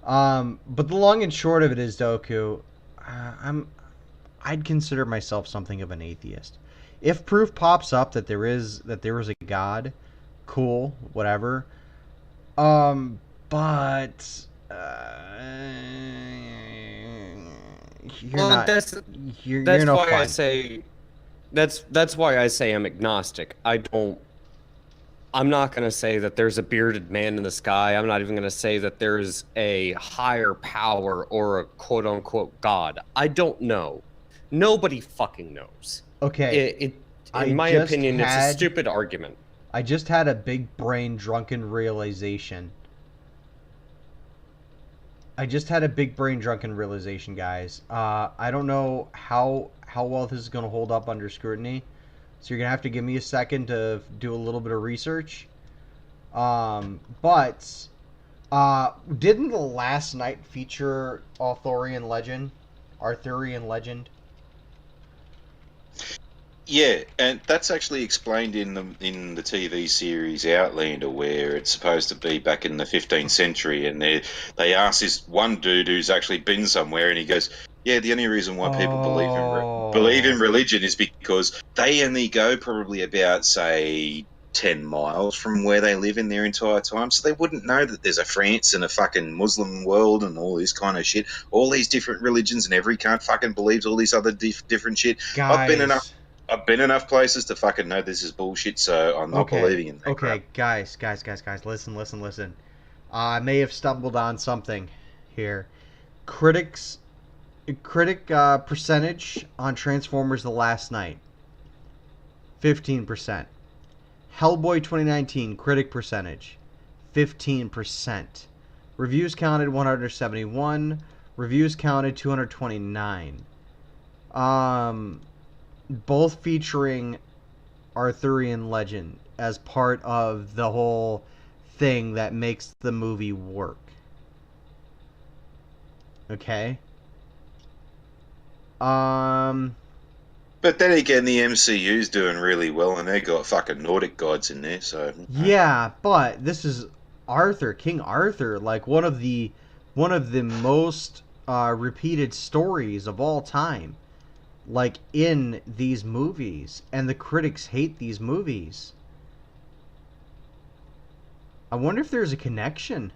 But the long and short of it is, Doku, I'd consider myself something of an atheist. If proof pops up that there is a God, cool, whatever. But you're Well, not you're that's no why I fun. say that's why I say I'm agnostic. I'm not going to say that there's a bearded man in the sky. I'm not even going to say that there's a higher power or a quote unquote God. I don't know. Nobody fucking knows. Okay, I In my just opinion, it's a had stupid argument. I just had a big brain drunken realization. I just had a big brain drunken realization, guys. I don't know how well this is going to hold up under scrutiny, so you're gonna have to give me a second to do a little bit of research. But didn't the last night feature Arthurian legend? Yeah, and that's actually explained in the TV series Outlander, where it's supposed to be back in the 15th century, and they ask this one dude who's actually been somewhere, and he goes, "Yeah, the only reason why people believe in Oh, religion is because they only go probably about, say, 10 miles from where they live in their entire time, so they wouldn't know that there's a France and a fucking Muslim world and all this kind of shit, all these different religions, and every cunt fucking believes all this other different shit." I've been enough guys. I've been enough places to fucking know this is bullshit, so I'm not Okay, believing in that crap. okay, guys. Listen. I may have stumbled on something here. Critics critic percentage on Transformers: The Last Night, 15%. Hellboy 2019 critic percentage, 15%. Reviews counted 171. Reviews counted 229. Um, both featuring Arthurian legend as part of the whole thing that makes the movie work. Okay. Um, But then again, the MCU's doing really well, and they got fucking Nordic gods in there, so yeah, but this is King Arthur, like one of the most repeated stories of all time, like in these movies, and the critics hate these movies. I wonder if there's a connection.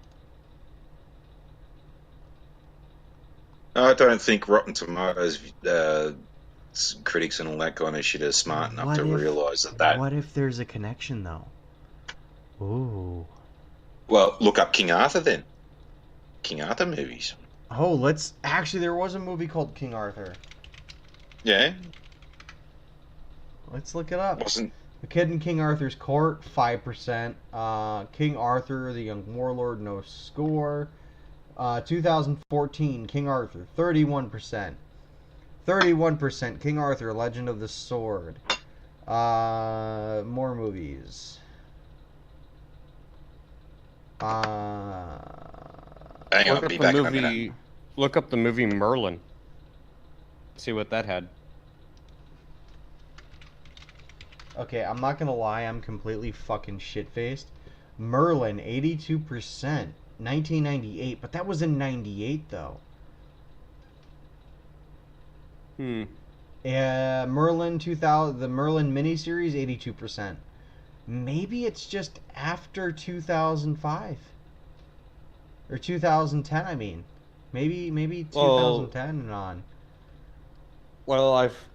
I don't think Rotten Tomatoes critics and all that kind of shit are smart enough What to if, realise that. what if there's a connection though? Ooh. Well, look up King Arthur then. King Arthur movies. Oh, there was a movie called King Arthur. Yeah, Let's look it up. wasn't. The Kid in King Arthur's Court, 5%. King Arthur, the Young Warlord, no score. 2014, King Arthur, 31%. 31%, King Arthur, Legend of the Sword. More movies. Uh, Hang on, Look I'll up be the back in a minute. movie. Look up the movie Merlin. See what that had. okay, I'm not gonna lie, I'm completely fucking shit-faced. Merlin, 82%. 1998, but that was in 98 though. Hmm. Merlin 2000, the Merlin miniseries, 82%. Maybe it's just after 2005 or 2010. I mean, maybe Well, 2010 and on.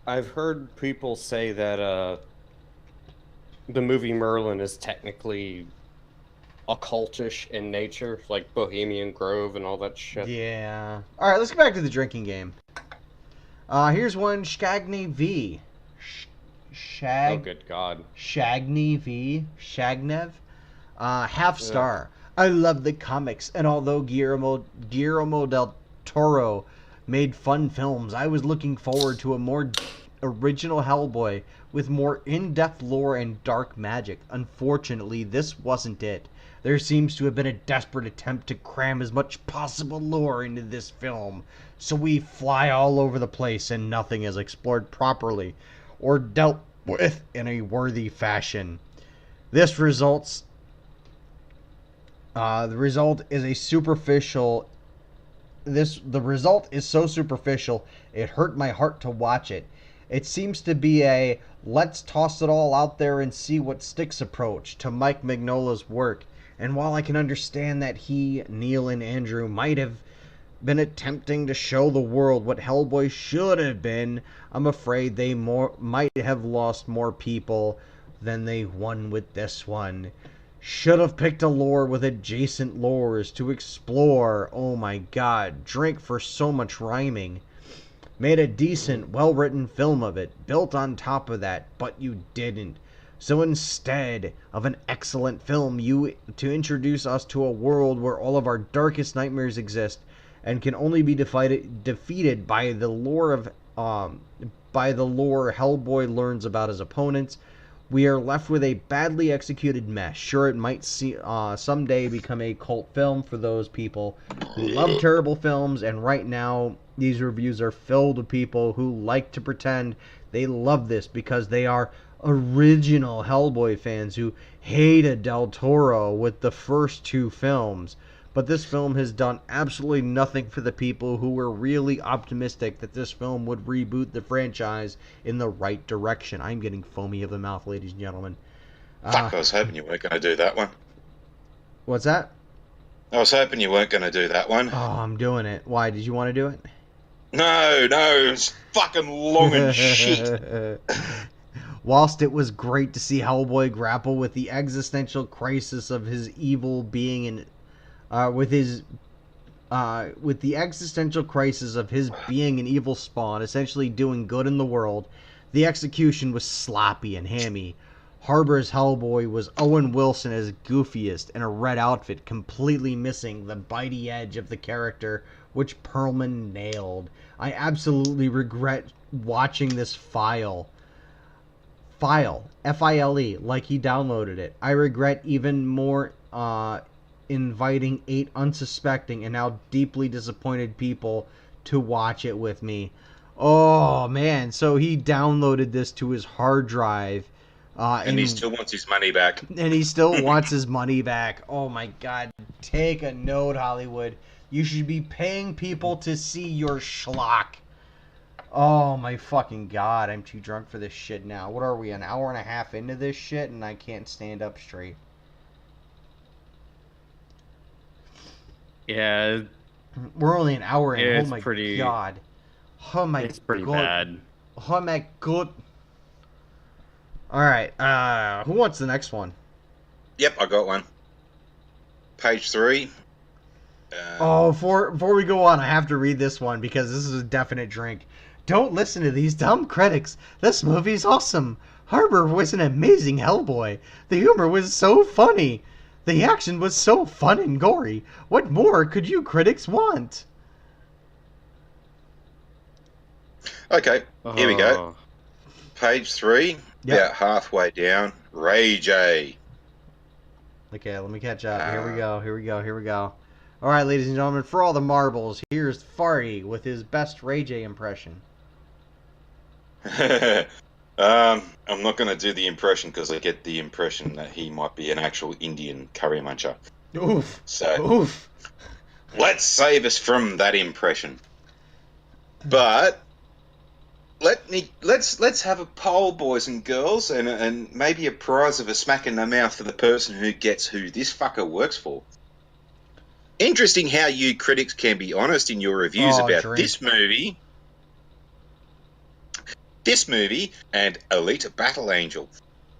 I've heard people say that the movie Merlin is technically occultish in nature, like Bohemian Grove and all that shit. Yeah. All right, let's get back to the drinking game. Here's one Shagney V. Oh, good God. Shagney V. Shagnev. Half Yeah. star. I love the comics, and although Guillermo del Toro made fun films, I was looking forward to a more original Hellboy with more in-depth lore and dark magic. Unfortunately, this wasn't it. There seems to have been a desperate attempt to cram as much possible lore into this film, so we fly all over the place and nothing is explored properly or dealt in a worthy fashion. This results. The result is a superficial. The result is so superficial. It hurt my heart to watch it. It seems to be a let's toss it all out there and see what sticks approach to Mike Mignola's work. And while I can understand that he, Neil, and Andrew might have been attempting to show the world what Hellboy should have been, I'm afraid they might have lost more people than they won with this one. Should have picked a lore with adjacent lores to explore. Oh my god, drink for so much rhyming. Made a decent, well-written film of it, built on top of that, but you didn't. So instead of an excellent film, to introduce us to a world where all of our darkest nightmares exist and can only be defeated by the lore Hellboy learns about his opponents, we are left with a badly executed mess. Sure, it might someday become a cult film for those people who love terrible films, and right now these reviews are filled with people who like to pretend they love this because they are original Hellboy fans who hated Del Toro with the first two films. But this film has done absolutely nothing for the people who were really optimistic that this film would reboot the franchise in the right direction. I'm getting foamy of the mouth, ladies and gentlemen. Fuck, I was hoping you weren't going to do that one. What's that? I was hoping you weren't going to do that one. Oh, I'm doing it. Why? Did you want to do it? No, it's fucking long and shit. Whilst it was great to see Hellboy grapple with the existential crisis of his evil being and with the existential crisis of his being an evil spawn, essentially doing good in the world, the execution was sloppy and hammy. Harbor's Hellboy was Owen Wilson as goofiest in a red outfit, completely missing the bitey edge of the character, which Perlman nailed. I absolutely regret watching this file, F-I-L-E, like he downloaded it. I regret even more inviting 8 unsuspecting and now deeply disappointed people to watch it with me. Oh man, so he downloaded this to his hard drive. And he still wants his money back. And he still wants his money back. Oh my god, take a note, Hollywood. You should be paying people to see your schlock. Oh my fucking god, I'm too drunk for this shit now. What are we, an hour and a half into this shit and I can't stand up straight? Yeah. We're only an hour in. Yeah, oh my god. Oh my god. It's pretty bad. Oh my god. Alright, who wants the next one? Yep, I got one. Page 3. Before we go on, I have to read this one because this is a definite drink. Don't listen to these dumb critics. This movie's awesome. Harbor was an amazing Hellboy. The humor was so funny. The action was so fun and gory. What more could you critics want? Okay, here we go. Page 3, Yep. about halfway down. Rage A. Okay, let me catch up. Here we go. All right, ladies and gentlemen, for all the marbles, here's Farty with his best Ray J impression. I'm not going to do the impression because I get the impression that he might be an actual Indian curry muncher. Oof. So, let's save us from that impression. But let's have a poll, boys and girls, and maybe a prize of a smack in the mouth for the person who gets who this fucker works for. Interesting how you critics can be honest in your reviews about this movie and Elite Battle Angel.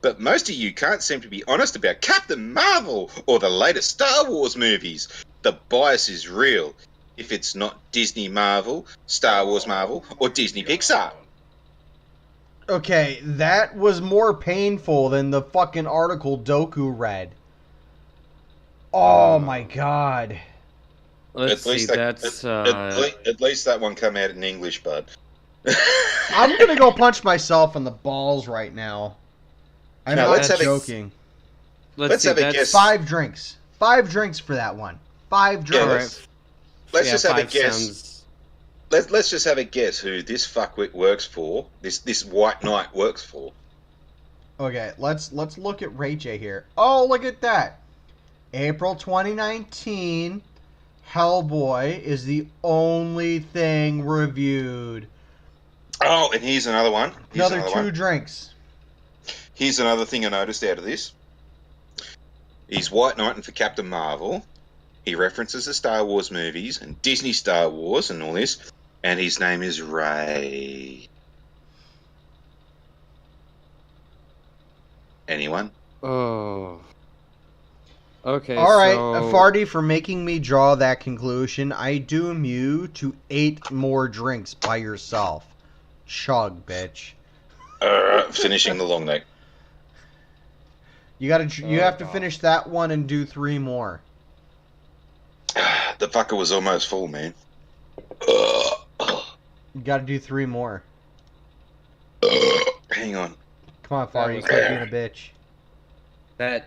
But most of you can't seem to be honest about Captain Marvel or the latest Star Wars movies. The bias is real. If it's not Disney Marvel, Star Wars Marvel, or Disney Pixar. Okay, that was more painful than the fucking article Doku read. Oh my god. Let's see, that's... At least that one come out in English, bud. I'm gonna go punch myself in the balls right now. I'm not joking. Let's have a guess. 5 drinks. 5 drinks for that one. 5 drinks. Let's just have a guess. Let's just have a guess who this fuckwit works for. This white knight works for. Okay, let's look at Ray J here. Oh, look at that. April 2019, Hellboy is the only thing reviewed. Oh, and here's another one. Another two drinks. Here's another thing I noticed out of this. He's White Knighting for Captain Marvel. He references the Star Wars movies and Disney Star Wars and all this. And his name is Ray. Anyone? Oh. Okay. All right, so... Farty, for making me draw that conclusion, I doom you to 8 more drinks by yourself. Chug, bitch. Finishing the long neck. You have to finish that one and do 3 more. The fucker was almost full, man. You got to do 3 more. Hang on. Come on, Farty, quit being a bitch. That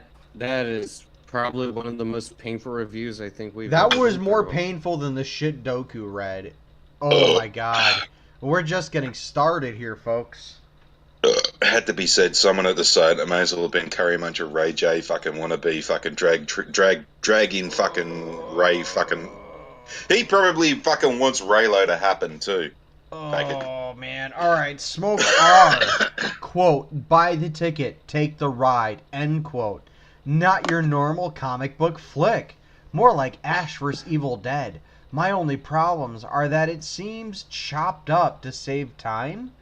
is probably one of the most painful reviews I think we've That ever was been more through. painful than the shit Doku read. Oh my god. We're just getting started here, folks. Had to be said, someone at the side, it may as well have been Curry Muncher, Ray J, fucking wannabe, fucking drag in fucking Ray, fucking. He probably fucking wants Raylo to happen too. Oh man. Alright, Smoke R. Quote, buy the ticket, take the ride, end quote. Not your normal comic book flick. More like Ash vs. Evil Dead. My only problems are that it seems chopped up to save time.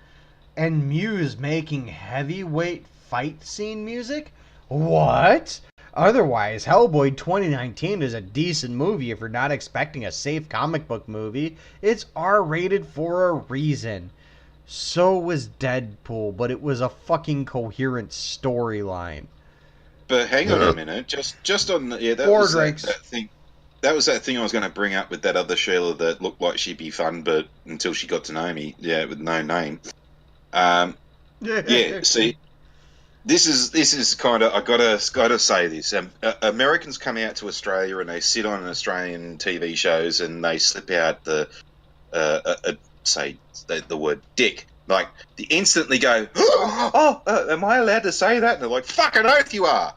And Muse making heavyweight fight scene music? What? Otherwise, Hellboy 2019 is a decent movie if you're not expecting a safe comic book movie. It's R-rated for a reason. So was Deadpool, but it was a fucking coherent storyline. But hang on a minute, just on the, that 4 was drinks. that thing. That was that thing I was going to bring up with that other Sheila that looked like she'd be fun, but until she got to know me, with no name. Yeah, see, this is kind of I gotta say this. Americans come out to Australia and they sit on Australian TV shows and they slip out the say the word dick. Like they instantly go, oh, am I allowed to say that? And they're like, fucking oath you are.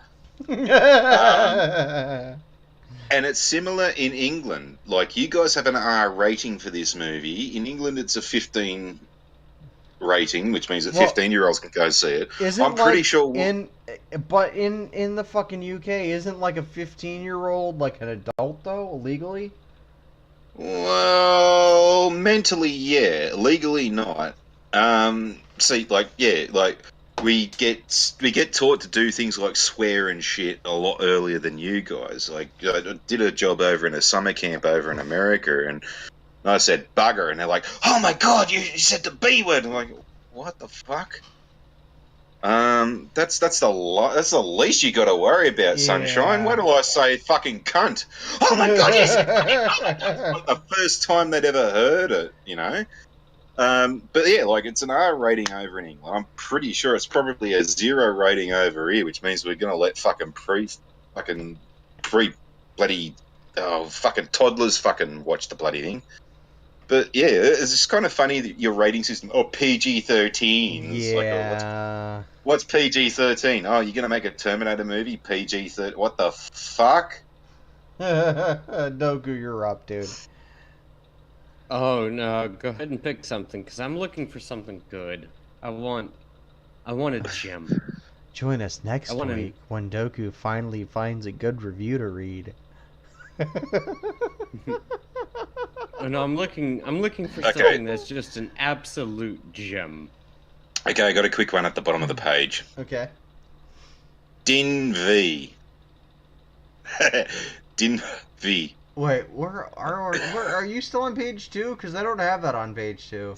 And it's similar in England. Like you guys have an R rating for this movie. In England, it's a 15 rating, which means that 15-year-olds can go see it. I'm pretty sure. But in the fucking UK, isn't like a 15-year-old like an adult though, legally? Well, mentally, yeah. Legally, not. See, like, yeah, like we get taught to do things like swear and shit a lot earlier than you guys. Like, I did a job over in a summer camp over in America, and I said bugger, and they're like, "Oh my god, you said the B word!" I'm like, "What the fuck?" That's the least you got to worry about, sunshine. Why do I say fucking cunt? Oh my god, you said fucking cunt! That's like the first time they'd ever heard it, you know. But yeah, like it's an R rating over in England. I'm pretty sure it's probably a 0 rating over here, which means we're gonna let fucking pre bloody fucking toddlers fucking watch the bloody thing. But yeah, it's just kind of funny that your rating system. Oh, PG-13. Yeah. Like, oh, what's PG-13? Oh, you're gonna make a Terminator movie PG-13? What the fuck? Doku, you're up, dude. Oh no, go ahead and pick something, because I'm looking for something good. I want a gem. Join us next week when Doku finally finds a good review to read. Oh, no, I'm looking for something that's just an absolute gem. Okay, I got a quick one at the bottom of the page. Okay. Din V. Din V. Wait, where are you still on page 2? Because I don't have that on page 2.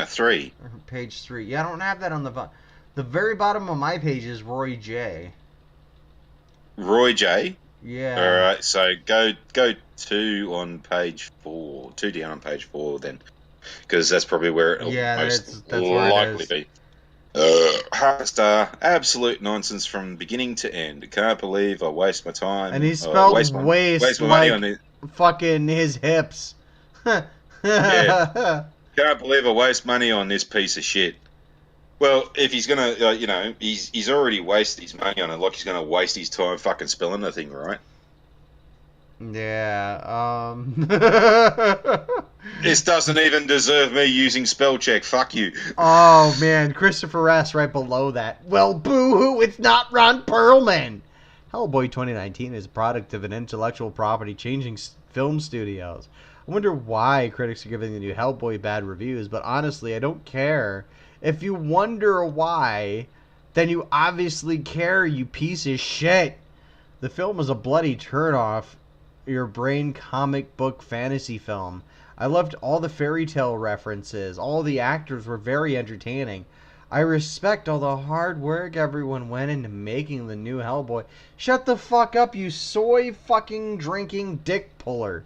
3. Or page 3. Yeah, I don't have that on the very bottom of my page is Roy J. Roy J. Yeah. All right, so go 2 on page 4. 2 down on page 4 then, because that's probably where it'll most likely be. Star, absolute nonsense from beginning to end. Can't believe I waste my time. And he spelled waste my like money on it. Fucking his hips. Yeah. Can't believe I waste money on this piece of shit. Well, if he's gonna, he's already wasted his money on it. Like he's gonna waste his time fucking spelling the thing, right? Yeah. This doesn't even deserve me using spell check. Fuck you. Oh man, Christopher S. right below that. Well, boo-hoo, it's not Ron Perlman. Hellboy 2019 is a product of an intellectual property changing film studios. I wonder why critics are giving the new Hellboy bad reviews, but honestly, I don't care. If you wonder why, then you obviously care, you piece of shit. The film is a bloody turnoff your brain comic book fantasy film. I loved all the fairy tale references. All the actors were very entertaining. I respect all the hard work everyone went into making the new Hellboy. Shut the fuck up, you soy fucking drinking dick puller.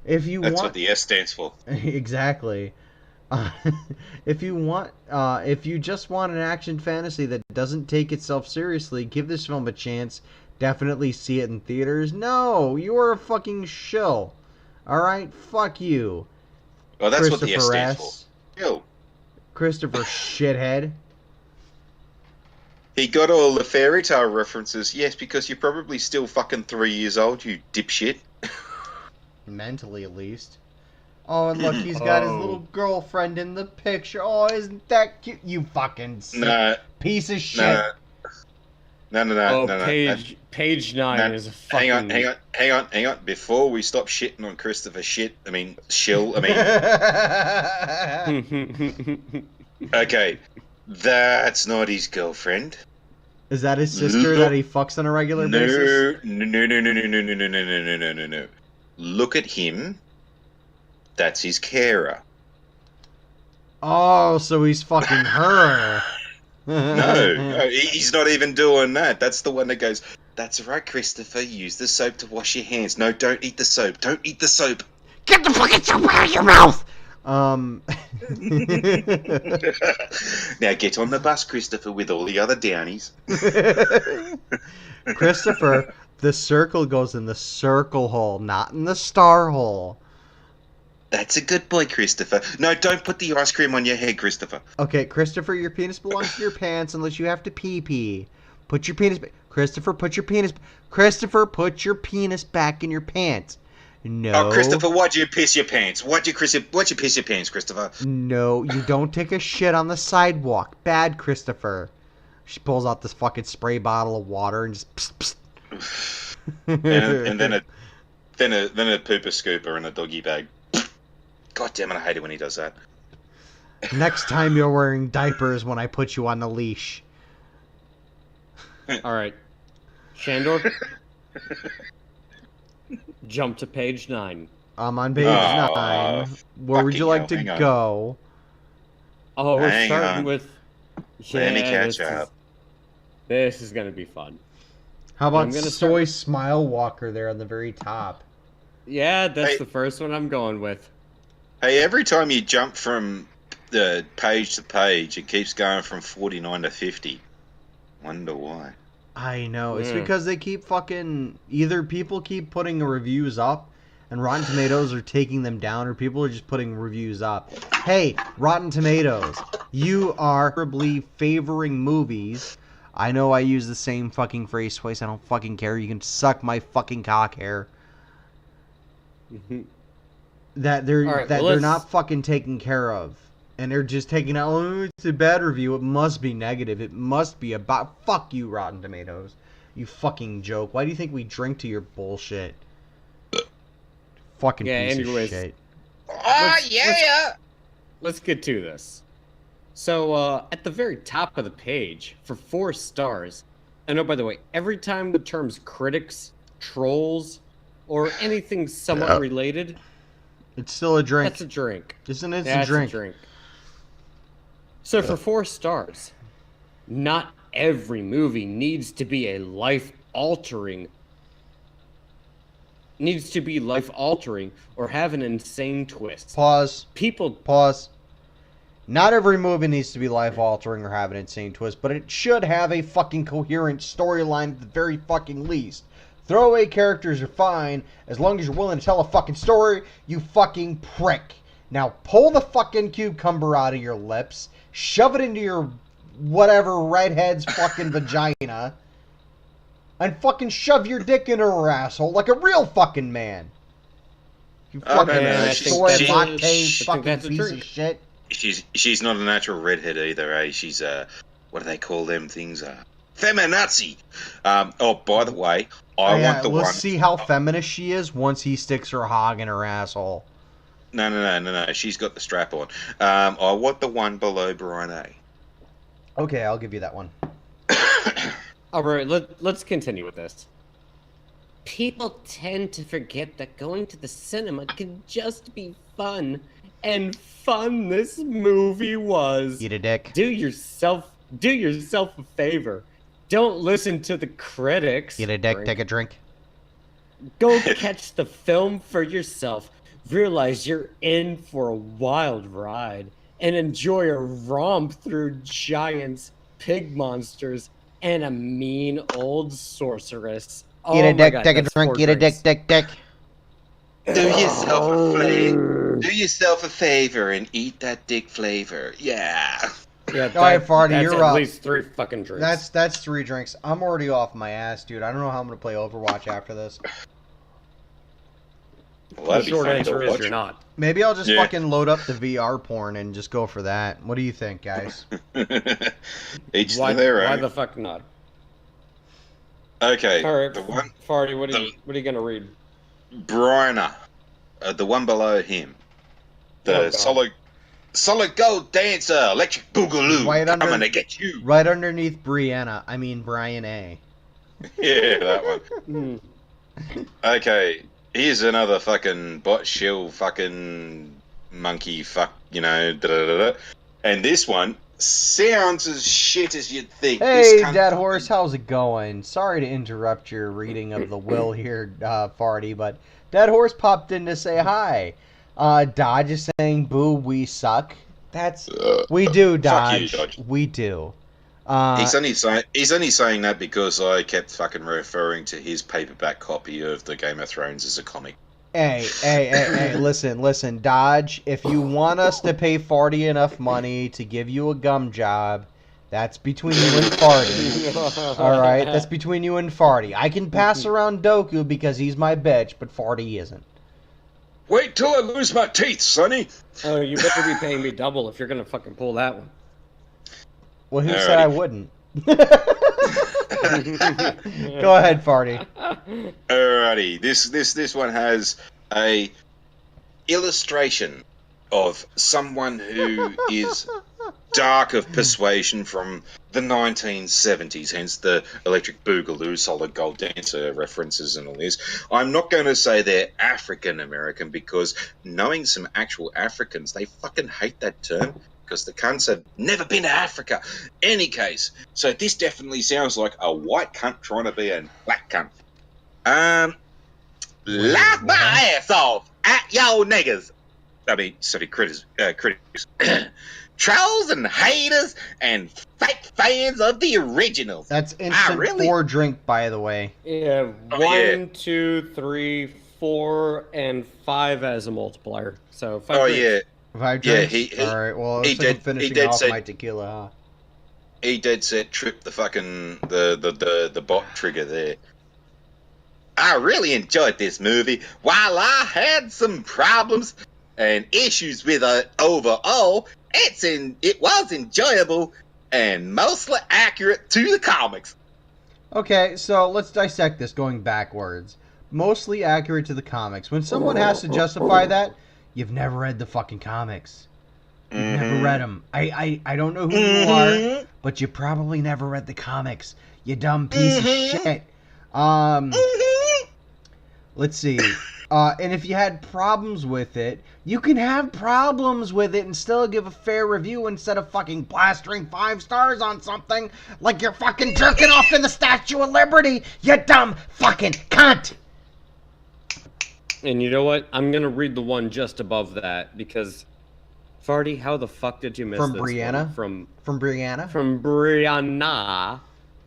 If you That's want... what the S stands for. Exactly. If you just want an action fantasy that doesn't take itself seriously, give this film a chance. Definitely see it in theaters. No, you are a fucking shill. Alright, fuck you. Well, that's what the S stands for. Yo. Christopher shithead. He got all the fairy tale references. Yes, because you're probably still fucking 3 years old, you dipshit. Mentally, at least. Oh, and look, he's got his little girlfriend in the picture. Oh, isn't that cute? You fucking piece of shit. No. Page 9 is a fucking... Hang on. Before we stop shitting on Christopher shill, Okay, that's not his girlfriend. Is that his sister that he fucks on a regular basis? No. Look at him. That's his carer. Oh, so he's fucking her. No, he's not even doing that. That's the one that goes, that's right, Christopher, use the soap to wash your hands. No, don't eat the soap. Don't eat the soap. Get the fucking soap out of your mouth! Now get on the bus, Christopher, with all the other Downies. Christopher, the circle goes in the circle hole, not in the star hole. That's a good boy, Christopher. No, don't put the ice cream on your head, Christopher. Okay, Christopher, your penis belongs to your pants unless you have to pee-pee. Put your penis... Christopher, put your penis... Christopher, put your penis back in your pants. No. Oh, Christopher, why'd you piss your pants? Why'd you piss your pants, Christopher? No, you don't take a shit on the sidewalk. Bad, Christopher. She pulls out this fucking spray bottle of water and just... Psst, psst. and then a pooper scooper and a doggy bag. God damn it, I hate it when he does that. Next time you're wearing diapers when I put you on the leash. Alright. Shandor? Jump to page 9. I'm on page 9. Where would you like to go? Oh, we're starting with... Let me catch up. This is going to be fun. How about Soy Smile Walker there on the very top? Yeah, that's the first one I'm going with. Hey, every time you jump from the page to page, it keeps going from 49 to 50. Wonder why. I know. It's because they keep fucking... Either people keep putting reviews up, and Rotten Tomatoes are taking them down, or people are just putting reviews up. Hey, Rotten Tomatoes, you are probably favoring movies. I know I use the same fucking phrase twice. I don't fucking care. You can suck my fucking cock hair. That they're not fucking taken care of, and they're just taking out. Oh, it's a bad review. It must be negative. It must be about. Fuck you, Rotten Tomatoes. You fucking joke. Why do you think we drink to your bullshit? Fucking piece of shit. Let's get to this. So at the very top of the page for 4 stars. And oh, by the way, every time the terms critics, trolls, or anything somewhat related. It's still a drink. That's a drink. Just an instant drink. So for 4 stars, not every movie needs to be life-altering or have an insane twist. Pause. People... Not every movie needs to be life-altering or have an insane twist, but it should have a fucking coherent storyline at the very fucking least. Throwaway characters are fine, as long as you're willing to tell a fucking story, you fucking prick. Now pull the fucking cucumber out of your lips, shove it into your whatever redhead's fucking vagina, and fucking shove your dick into her asshole like a real fucking man. You Oh, fucking no, soy she- latte she- fucking that's a piece of drink. shit. She's not a natural redhead either, eh? She's what do they call them things? Feminazi. Oh, by the way, I want the we'll one. see how feminist she is once he sticks her hog in her asshole. No. She's got the strap on. I want the one below Brian A. Okay, I'll give you that one. All right, let's continue with this. People tend to forget that going to the cinema can just be fun, and fun this movie was. Eat a dick. Do yourself a favor. Don't listen to the critics. Eat a dick, take a drink. Go catch the film for yourself. Realize you're in for a wild ride, and enjoy a romp through giants, pig monsters, and a mean old sorceress. Eat a Oh my dick, God, take a that's drink, 4 eat a drinks. dick. Do yourself a flavor. Do yourself a favor and eat that dick flavor. Yeah. Yeah, All right, Farty, that's you're at up. least 3 fucking drinks. That's 3 drinks. I'm already off my ass, dude. I don't know how I'm gonna play Overwatch after this. Well, The that'd be short funny answer to is watch. you're not. Maybe I'll just Yeah. fucking load up the VR porn and just go for that. What do you think, guys? Each Why, to their why own. the fuck not? Okay, All right, the one Farty, what are you gonna read? Brianna, the one below him, the Oh, God. solid gold dancer, electric boogaloo, Right under- coming to get you. Right underneath Brian A. Yeah, that one. Hmm. Okay, here's another fucking bot shill fucking monkey fuck, da-da-da-da. And this one sounds as shit as you'd think. Hey, This cunt Dead fucking- Horse, how's it going? Sorry to interrupt your reading of the will here, Farty, but Dead Horse popped in to say hi. Dodge is saying, boo, we suck. We do, Fuck you, Dodge. Dodge. We do. He's only saying that because I kept fucking referring to his paperback copy of the Game of Thrones as a comic. Hey, listen, Dodge, if you want us to pay Farty enough money to give you a gum job, that's between you and Farty. Alright, that's between you and Farty. I can pass around Doku because he's my bitch, but Farty isn't. Wait till I lose my teeth, Sonny. Oh, you better be paying me double if you're gonna fucking pull that one. Well, who said I wouldn't? Go ahead, Farty. Alrighty, this one has a illustration of someone who is dark of persuasion from the 1970s, hence the electric boogaloo, solid gold dancer references and all this. I'm not going to say they're African American because knowing some actual Africans, they fucking hate that term because the cunts have never been to Africa. Any case, so this definitely sounds like a white cunt trying to be a black cunt. Laugh my ass off at y'all niggas. I mean, sorry, critics. Trolls and haters and fake fans of the originals. That's instant really- 4 drink, by the way. Yeah, Oh, yeah. 1, 2, 3, 4, and 5 as a multiplier. So 5 Oh drinks. yeah, 5 Yeah, drinks? he- Alright, well, he looks like I'm did- finishing he did off say- my tequila, huh? he dead set tripped the fucking the bot trigger there. I really enjoyed this movie. While I had some problems and issues with it overall, it was enjoyable and mostly accurate to the comics. Okay, so let's dissect this going backwards. Mostly accurate to the comics. When someone has to justify that, you've never read the fucking comics. You've never read them. I don't know who you are, but you probably never read the comics. You dumb piece of shit. Let's see. And if you had problems with it, you can have problems with it and still give a fair review instead of fucking plastering 5 stars on something like you're fucking jerking off to the Statue of Liberty, you dumb fucking cunt! And you know what? I'm gonna read the one just above that because, Farty, how the fuck did you miss From this Brianna? one? From Brianna? From Brianna.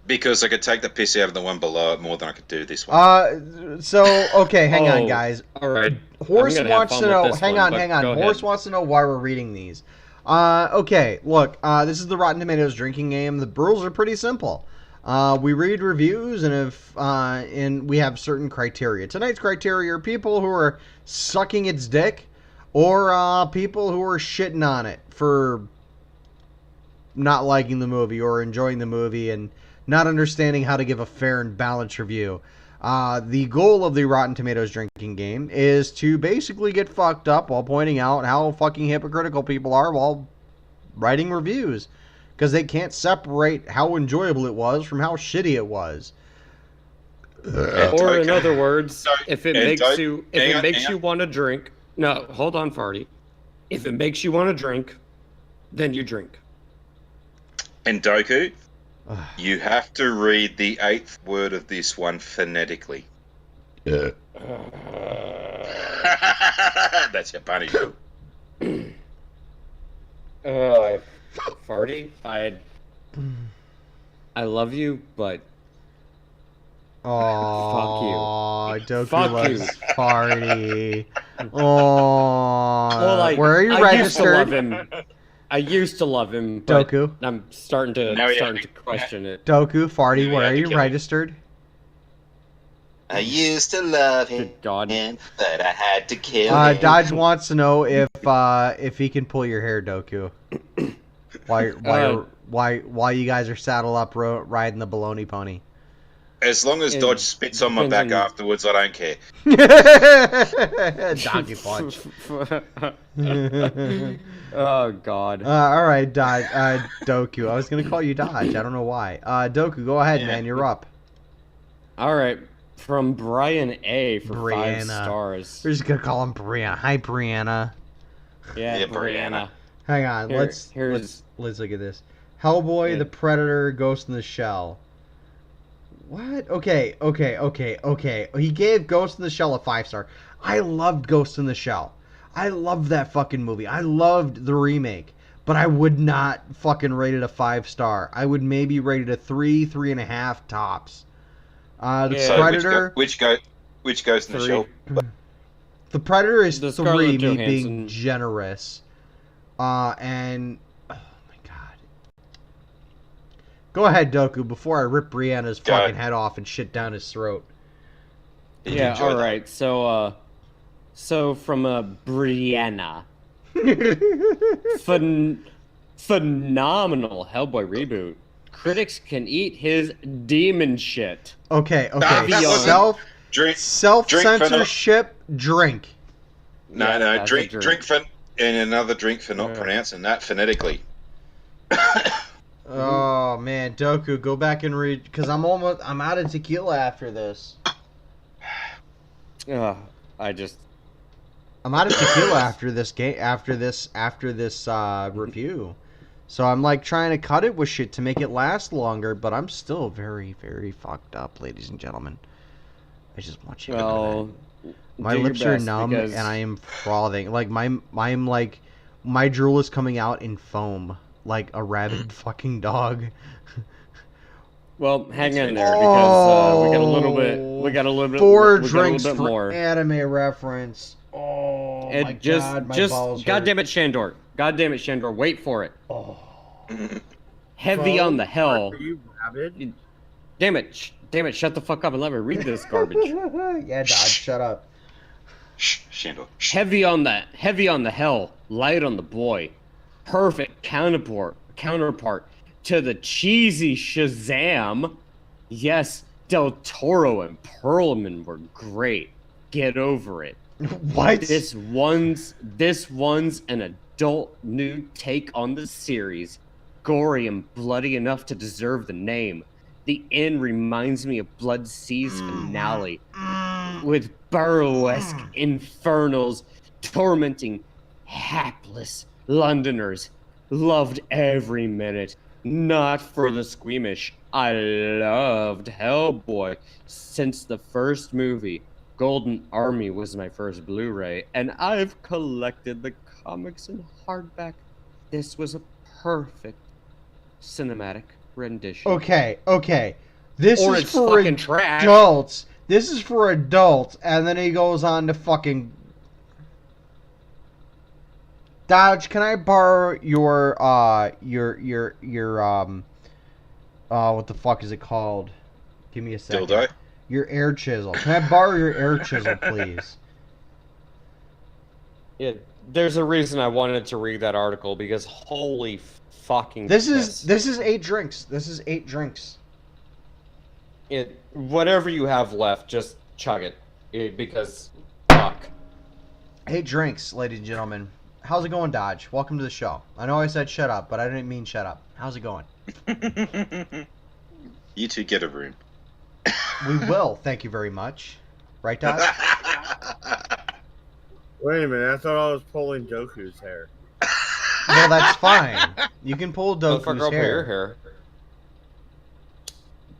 Because I could take the piss out of the one below it more than I could do this one. So okay, hang on, Oh, guys. All right. Horse I'm gonna have wants fun to with know. this Hang one, on, but hang on. go Horse ahead. wants to know why we're reading these. Okay, look. This is the Rotten Tomatoes drinking game. The rules are pretty simple. We read reviews, and if and we have certain criteria. Tonight's criteria are people who are sucking its dick, or people who are shitting on it for not liking the movie or enjoying the movie and not understanding how to give a fair and balanced review. The goal of the Rotten Tomatoes drinking game is to basically get fucked up while pointing out how fucking hypocritical people are while writing reviews. Because they can't separate how enjoyable it was from how shitty it was. Or in other words, if it and makes don't- you hang on, makes you want to drink. No, hold on, Farty. If it makes you want to drink, then you drink. And Doku, you have to read the 8th word of this one phonetically. Yeah. That's your punishment. Farty, I love you, but Oh, Doku Fuck loves you. Farty. Oh, well, where are you registered? I used to love him, but Doku. I'm starting to Now you have to question it. Doku, Farty, Yeah, where yeah, are you you kill him. registered? I used to love him, Good God. but I had to kill him. Dodge wants to know if he can pull your hair, Doku. Why you guys are saddled up riding the baloney pony? As long as It Dodge spits on my back depends on- afterwards, I don't care. Donkey punch. Oh God. All right, Dodge. Doku. I was gonna call you Dodge. I don't know why. Doku, go ahead, man. You're up. All right, from Brian A for 5 Brianna. stars. We're just gonna call him Brianna. Hi, Brianna. Yeah, Yeah, Brianna. Hang on. Let's look at this. Hellboy, Yeah. the Predator, Ghost in the Shell. What? Okay. He gave Ghost in the Shell a 5-star. I loved Ghost in the Shell. I loved that fucking movie. I loved the remake. But I would not fucking rate it a 5-star. I would maybe rate it a 3.5 tops. The Yeah. Predator. Which goes in the 3. shell? The Predator is The 3, Scarlett me being Johansson. generous. And oh my god. Go ahead, Doku, before I rip Brianna's Go. fucking head off and shit down his throat. Did you Yeah, enjoy all that? right. So from Brianna, phenomenal Hellboy reboot. Critics can eat his demon shit. Okay. that wasn't- Drink. Self-censorship, drink. No, Yeah, no. that's a Drink. drink. Drink for and another drink for not Yeah. pronouncing that phonetically. Oh man, Doku, go back and read because I'm out of tequila after this. I just I'm out of tequila after this review. So I'm like trying to cut it with shit to make it last longer, but I'm still very, very fucked up, ladies and gentlemen. I just want you to know that. My do your lips are best, numb because- and I am frothing. Like my drool is coming out in foam, like a rabid fucking dog. Well, hang in there because we got a little bit. We got a little bit. 4 we got a drinks little bit for more. anime reference. Oh And my god, my balls hurt. goddamn it, Shandor. Goddamn it, Shandor. Wait for it. Oh. Heavy on the hell. Are you rabid? Damn it! Damn it! Shut the fuck up and let me read this garbage. Yeah, Dodge, shut up. Shh, Shandor. Shh. Heavy on the hell, light on the boy. Perfect counterpart to the cheesy Shazam. Yes, Del Toro and Perlman were great. Get over it. What? This one's an adult new take on the series, gory and bloody enough to deserve the name. The end reminds me of Blood Sea's finale, with burlesque infernals tormenting hapless Londoners. Loved every minute. Not for the squeamish. I loved Hellboy since the first movie. Golden Army was my first Blu-ray, and I've collected the comics in hardback. This was a perfect cinematic rendition. Okay. This Or is it's for fucking trash. adults. This is for adults, and then he goes on to fucking. Dodge, can I borrow your what the fuck is it called? Give me a second. Dildo? Your air chisel. Can I borrow your air chisel, please? Yeah, there's a reason I wanted to read that article because holy fucking This piss. is 8 drinks. This is 8 drinks. Whatever you have left, just chug it because fuck. 8 drinks, ladies and gentlemen. How's it going, Dodge? Welcome to the show. I know I said shut up, but I didn't mean shut up. How's it going? You two get a room. We will, thank you very much. Right, Dodge? Wait a minute, I thought I was pulling Doku's hair. Well, that's fine. You can pull Motherfucker, Doku's I'll put your hair. hair.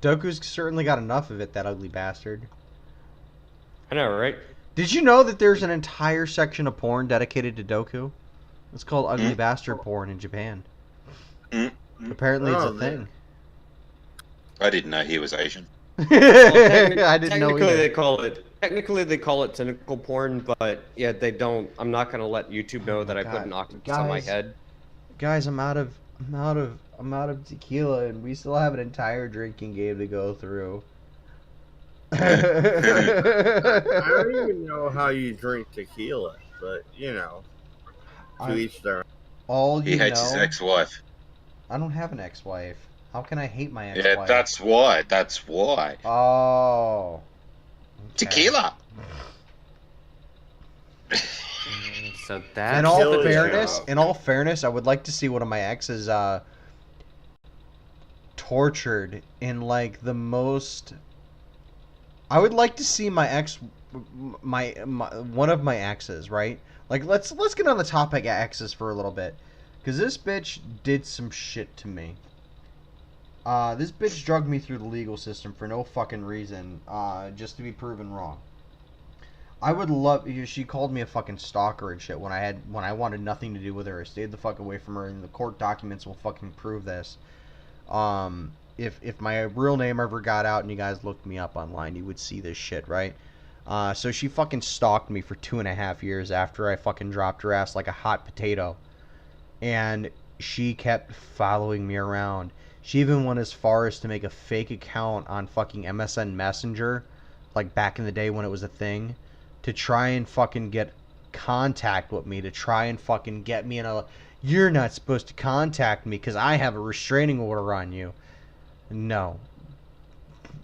Doku's certainly got enough of it, that ugly bastard. I know, right? Did you know that there's an entire section of porn dedicated to Doku? It's called ugly bastard porn in Japan. Apparently it's a man. thing. I didn't know he was Asian. I didn't know Technically, either. they call it cynical porn, but yeah, they don't. I'm not gonna let YouTube know that I put God. an octopus on my Guys. head. Guys, I'm out of tequila, and we still have an entire drinking game to go through. I don't even know how you drink tequila, but you know, to each their own. All He you hates his know, ex-wife. I don't have an ex-wife. How can I hate my ex-wife? Yeah, that's why. That's why. Oh. Okay. Tequila. So that's In all Kill fairness, yourself. I would like to see one of my exes tortured in like the most. I would like to see my ex, my one of my exes, right? Like let's get on the topic of exes for a little bit, because this bitch did some shit to me. This bitch drugged me through the legal system for no fucking reason, just to be proven wrong. I would love. She called me a fucking stalker and shit when I wanted nothing to do with her. I stayed the fuck away from her, and the court documents will fucking prove this. If my real name ever got out and you guys looked me up online, you would see this shit, right? So she fucking stalked me for 2.5 years after I fucking dropped her ass like a hot potato, and she kept following me around. She even went as far as to make a fake account on fucking MSN Messenger, like back in the day when it was a thing, to try and fucking get contact with me, to try and fucking get me in a, you're not supposed to contact me because I have a restraining order on you. No.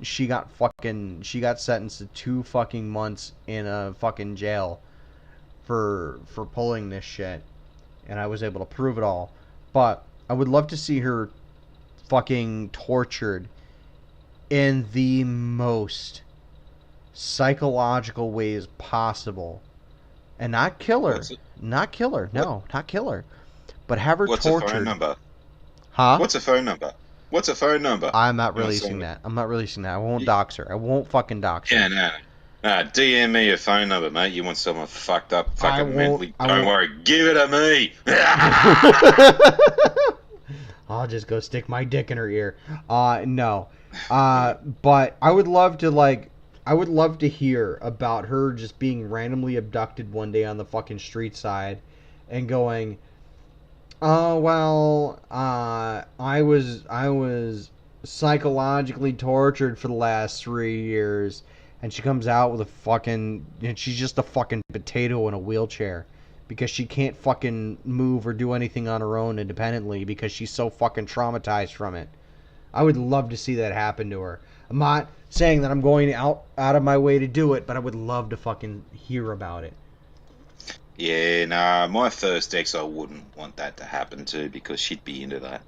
She got sentenced to 2 fucking months in a fucking jail for pulling this shit. And I was able to prove it all. But I would love to see her fucking tortured in the most psychological ways possible, and not kill her. Not kill her. No, not kill her. But have her What's tortured. a phone number? Huh? What's a phone number? What's a phone number? I'm not No, releasing sorry. that. I'm not releasing that. I won't dox her. I won't fucking dox her. Yeah, no. Nah, DM me your phone number, mate. You want someone fucked up, fucking won't- mentally? I Don't won't. worry, give it to me. I'll just go stick my dick in her ear. No. But I would love to hear about her just being randomly abducted one day on the fucking street side and going, "Oh, well, I was psychologically tortured for the last 3 years." And she comes out with and she's just a fucking potato in a wheelchair because she can't fucking move or do anything on her own independently because she's so fucking traumatized from it. I would love to see that happen to her. I'm not saying that I'm going out of my way to do it, but I would love to fucking hear about it. Yeah, nah, my first ex I wouldn't want that to happen to because she'd be into that.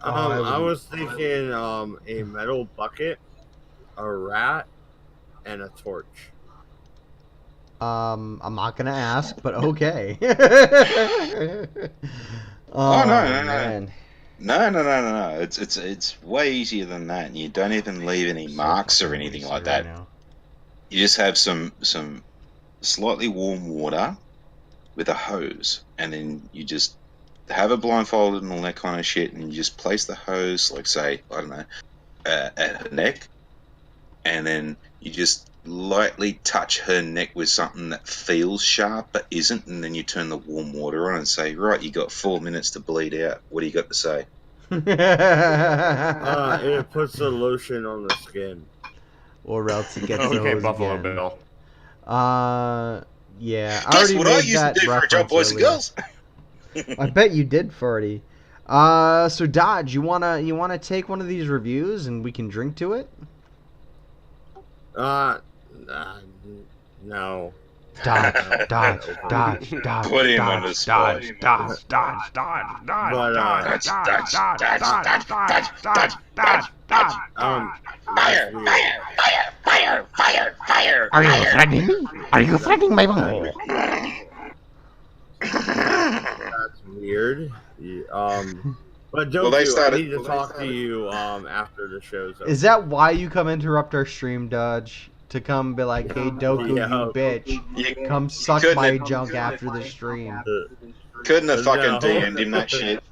I was thinking a metal bucket, a rat, and a torch. I'm not gonna ask, but okay. Oh, no. man. No. It's way easier than that. And you don't even leave any marks or anything like that. Right now. You just have some slightly warm water with a hose, and then you just have her blindfolded and all that kind of shit, and you just place the hose, like say, I don't know, at her neck, and then you just lightly touch her neck with something that feels sharp but isn't, and then you turn the warm water on and say, right, you got 4 minutes to bleed out. What do you got to say? It puts the lotion on the skin. Or else it gets the Okay, hose Buffalo again. Bill. Yeah. I Guess already what I made used to that do for a job, reference boys and earlier. girls? I bet you did, Farty. So Dodge, you wanna take one of these reviews and we can drink to it? No. Dodge. Put him on the spot. Fire! Are you threatening me? Are you threatening my mom? That's weird. But Well, they I started- need to talk to you after the show's over. Is that why you come interrupt our stream, Dodge? To come be like, hey Doku, Yeah. you bitch. You Come suck couldn't my have- junk after the stream. couldn't have fucking No. DM'd him that shit.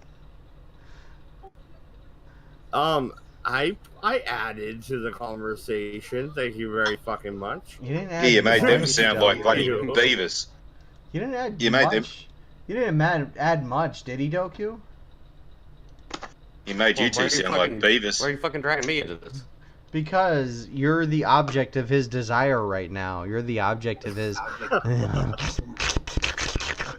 I added to the conversation. Thank you very fucking much. You didn't add Yeah, you made them much, sound though. like bloody Doku. beavers. You didn't add You made much. them- You didn't add much, did he, Doku? He made you Well, why two are you sound fucking- like beavers. Why are you fucking dragging me into this? Because you're the object of his desire right now. You're the object of his.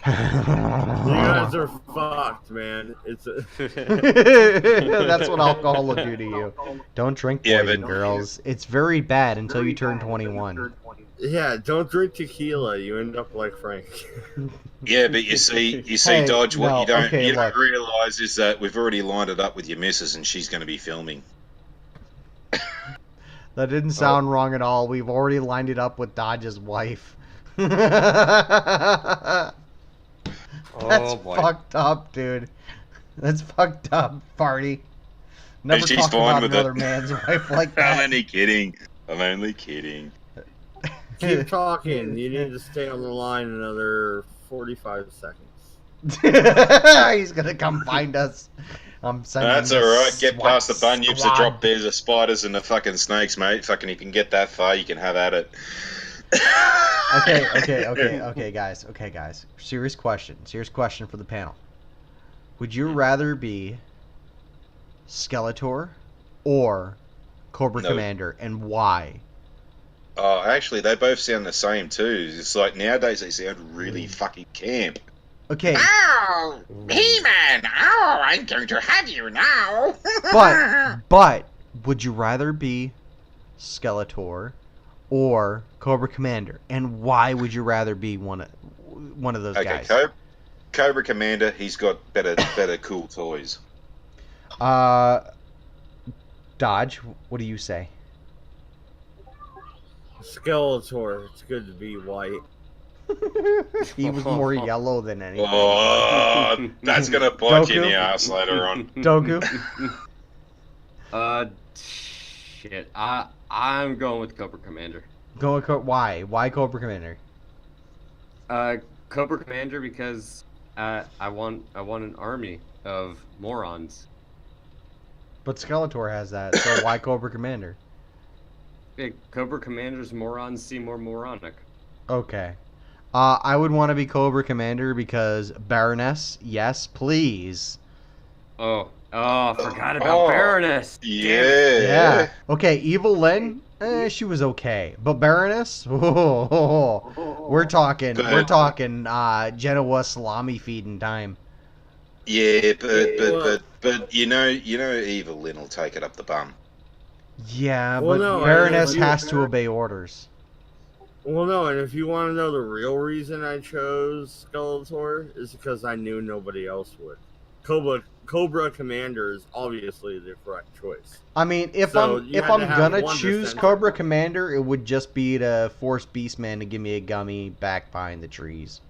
You guys are fucked, man. It's That's what alcohol will do to you. Don't drink Yeah, poison, but- girls. It's very bad until you turn 21. yeah. Don't drink tequila. You end up like Frank. Yeah, but you see, Hey, Dodge. What no, you don't okay, look. realize is that we've already lined it up with your missus, and she's going to be filming. That didn't sound wrong at all. We've already lined it up with Dodge's wife. That's Oh boy. fucked up, dude. That's fucked up, party. Never she's talk fine about with another it. man's wife like I'm that. only kidding. I'm only kidding. Keep talking. You need to stay on the line another 45 seconds. He's gonna come find us. I'm sending That's the alright. Get SWAT past the bunyups, the squad. drop bears, the spiders, and the fucking snakes, mate. Fucking, you can get that far, you can have at it. Okay, guys. Serious question for the panel. Would you rather be Skeletor or Cobra No. Commander, and why? Oh, actually, they both sound the same too. It's like nowadays they sound really fucking camp. Okay, Oh, He-Man! Oh, I'm going to have you now. but would you rather be Skeletor or Cobra Commander, and why would you rather be one of those Okay, guys? Cobra Commander, he's got better cool toys. Dodge, what do you say? Skeletor. It's good to be white. He was more yellow than anything. Oh, that's gonna bite you in Goku? the ass later on. Doku? Shit. I'm going with Cobra Commander. Why? Why Cobra Commander? Cobra Commander because I want an army of morons. But Skeletor has that, so why Cobra Commander? Cobra Commander's morons seem more moronic. Okay. I would want to be Cobra Commander because Baroness, yes, please. Oh, forgot about Baroness. Yeah. Yeah. Okay, Evil Lyn, she was okay, but Baroness, we're talking Genoa salami feeding time. Yeah, but you know, Evil Lyn will take it up the bum. Yeah, Well, but no, Baroness if you- has to obey orders. Well, no, and if you want to know the real reason I chose Skeletor is because I knew nobody else would. Cobra Commander is obviously the correct choice. I mean, if So I'm you if had I'm to have gonna one choose dissenter. Cobra Commander, it would just be to force Beastman to give me a gummy back behind the trees.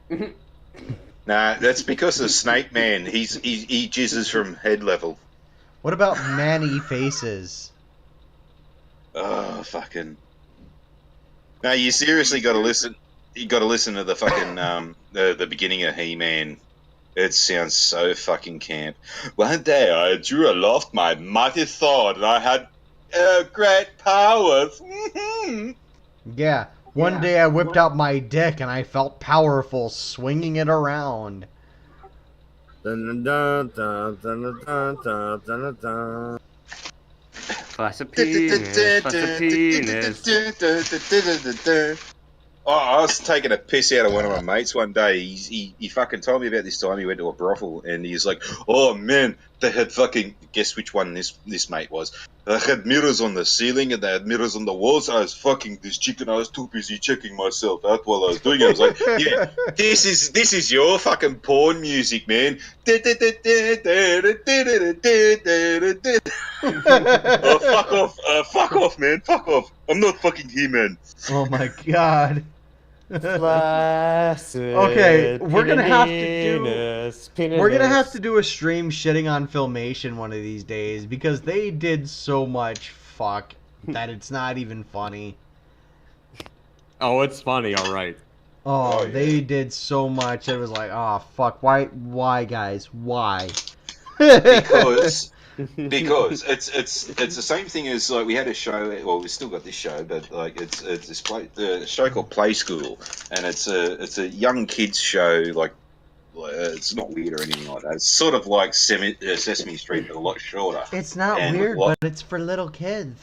Nah, that's because of Snake Man. He jizzes from head level. What about Manny Faces? Oh, fucking. No, you seriously got to listen. You got to listen to the fucking the beginning of He-Man It sounds so fucking camp. One day I drew aloft my mighty sword and I had great powers. Yeah. One day I whipped out my dick and I felt powerful swinging it around. Dun, dun, dun, dun, dun, dun, dun, dun, dun. Class of penis, class of penis. Oh, I was taking a piss out of one of my mates one day. He fucking told me about this time he went to a brothel and he's like, "Oh man, they had fucking guess which one this mate was. They had mirrors on the ceiling and they had mirrors on the walls. I was fucking this chick and I was too busy checking myself out while I was doing it. I was like, yeah, this is your fucking porn music, man. Oh, fuck off, man, fuck off. I'm not fucking He-Man. Oh my god. Flaccid Okay, we're gonna have to do. penis. We're gonna have to do a stream shitting on Filmation one of these days because they did so much fuck that it's not even funny. Oh, it's funny, all right. Oh, Oh, yeah. they did so much. It was like, oh fuck, why, guys, why? Because it's the same thing as like we had a show. Well, we still got this show, but like it's this the show called Play School, and it's a young kids show. Like it's not weird or anything like that. It's sort of like Sesame Street, but a lot shorter. It's not And weird, what- but it's for little kids.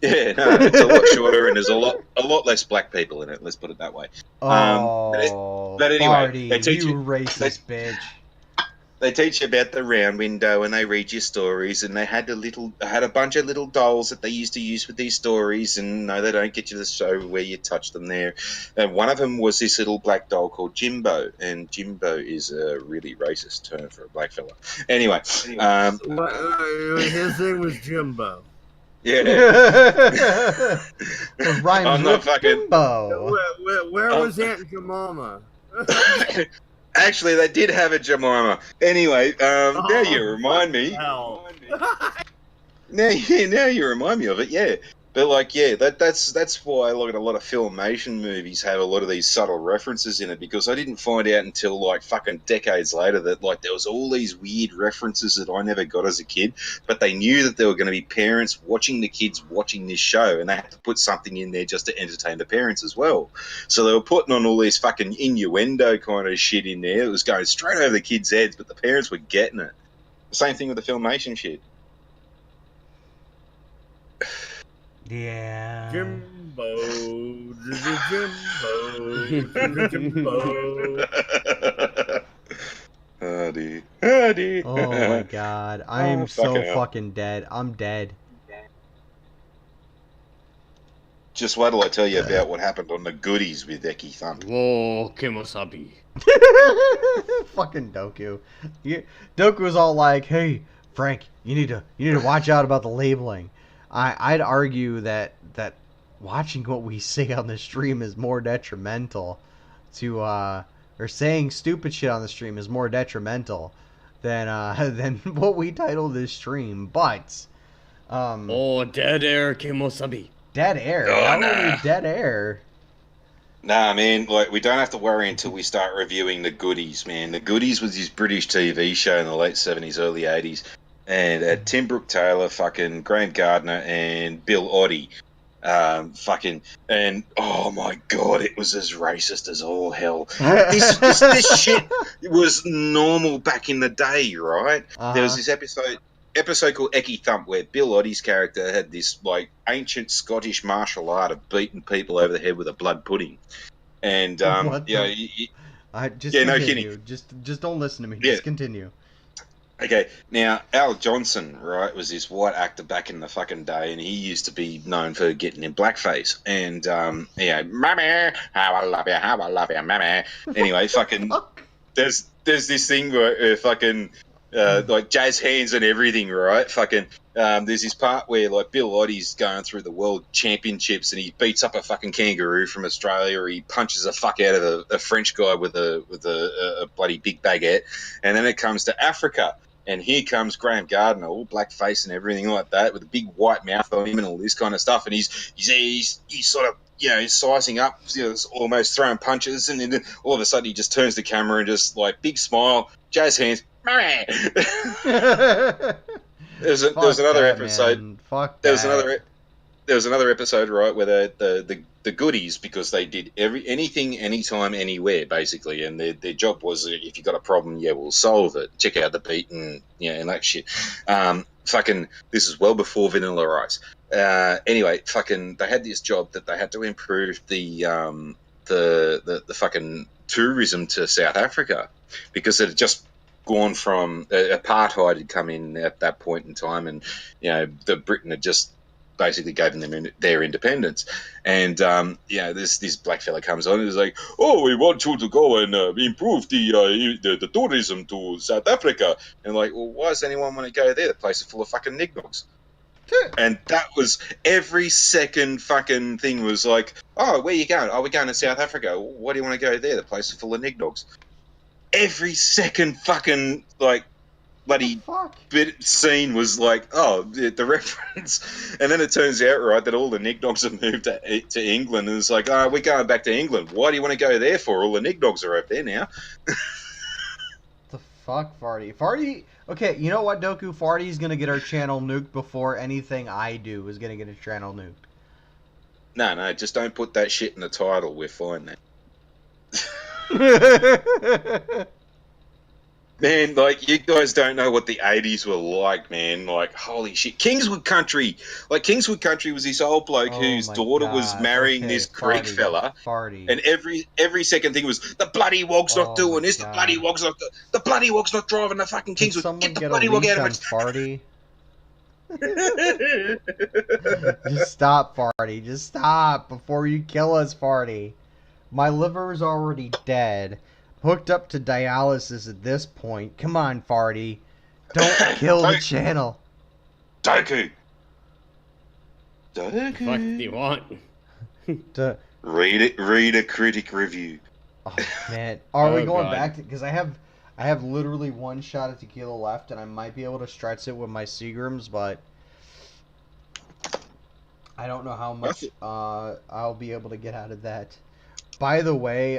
Yeah, no, it's a lot shorter, and there's a lot less black people in it. Let's put it that way. Oh, but anyway, Barty, they teach you you- racist bitch. They teach you about the round window and they read you stories, and they had a bunch of little dolls that they used to use with these stories, and no, they don't get you to show where you touch them there. And one of them was this little black doll called Jimbo, and Jimbo is a really racist term for a black fella. Anyway, His name was Jimbo. yeah. It rhymes I'm not with fucking- Bimbo. Where was Aunt Jemima? Actually, they did have a Jemima. Anyway, now you remind me. Hell. Now you remind me of it, yeah. But like, yeah, that's why like a lot of Filmation movies have a lot of these subtle references in it, because I didn't find out until like fucking decades later that like there was all these weird references that I never got as a kid, but they knew that there were going to be parents watching the kids watching this show, and they had to put something in there just to entertain the parents as well. So they were putting on all these fucking innuendo kind of shit in there. It was going straight over the kids' heads, but the parents were getting it. Same thing with the Filmation shit. Yeah. Jimbo. Jimbo. Howdy. Howdy. Oh my god, I am so fucking hell. fucking dead. I'm dead. Just wait till I tell you about what happened on the goodies with Eki Thump. Whoa, kemosabi. Fucking Doku. Doku was all like, "Hey, Frank, you need to watch out about the labeling." I'd argue that watching what we say on the stream is more detrimental to or saying stupid shit on the stream is more detrimental than what we titled this stream. But Oh, dead air kemosabi. dead air. Oh, How nah. are we dead air? Nah, man, like we don't have to worry until we start reviewing the goodies, man. The goodies was this British TV show in the late 70s, early 80s. And Tim Brooke Taylor, fucking Graham Gardner, and Bill Oddie, and oh my god, it was as racist as all hell. This shit was normal back in the day, right? There was this episode called Eki Thump where Bill Oddie's character had this like ancient Scottish martial art of beating people over the head with a blood pudding, and What yeah, the- I just Yeah, no continue. Just don't listen to me. Yeah. Just continue. Okay, now Al Johnson, right, was this white actor back in the fucking day, and he used to be known for getting in blackface. And yeah, "Mummy, how I love you, mummy." Anyway, fucking, there's this thing where fucking like jazz hands and everything, right? Fucking, there's this part where like Bill Oddie's going through the world championships, and he beats up a fucking kangaroo from Australia, or he punches a fuck out of a French guy with a bloody big baguette, and then it comes to Africa. And here comes Graham Gardner, all blackface and everything like that, with a big white mouth on him and all this kind of stuff. And he's sort of he's sizing up, he's almost throwing punches, and then all of a sudden he just turns the camera and just like big smile, jazz hands. There's another episode. Man. Fuck There was that. another episode, right, where the goodies, because they did anything, anytime, anywhere, basically, and their job was, if you got a problem, we'll solve it. Check out the beat and and that shit. Fucking, this is well before Vanilla Ice. Anyway, fucking, they had this job that they had to improve the fucking tourism to South Africa, because it had just gone from apartheid had come in at that point in time, and the Britain had just basically gave them their independence, and this black fella comes on and is like, "Oh, we want you to go and improve the tourism to South Africa," and like, well, why does anyone want to go there? The place is full of fucking nignogs. And that was every second fucking thing was like, "Oh, where you going? Oh, we're going to South Africa. Why do you want to go there? The place is full of nignogs." Every second fucking like bloody bit scene was like, oh, the reference, and then it turns out, right, that all the nignogs have moved to England, and it's like, oh, we're going back to England. Why do you want to go there for? All the nignogs are over there now. The fuck, Farty? Farty. Okay, you know what, Doku? Farty's gonna get our channel nuked before anything I do is gonna get his channel nuked. No, just don't put that shit in the title. We're fine now. Man, like, you guys don't know what the 80s were like, man. Like, holy shit. Kingswood Country. Like, Kingswood Country was this old bloke whose daughter was marrying this Greek fella. Farty. And every second thing was, the bloody wog's not doing this, the bloody wog's not driving the fucking Kingswood. Get the bloody wog out of it. Farty. Just stop, Farty. Just stop before you kill us, Farty. My liver's already dead. Hooked up to dialysis at this point. Come on, Farty. Don't kill the channel. Doku. What the fuck do you want? Read a critic review. Oh, man. Are we going back to... Because I have literally one shot of tequila left, and I might be able to stretch it with my Seagrams, but... I don't know how much I'll be able to get out of that. By the way,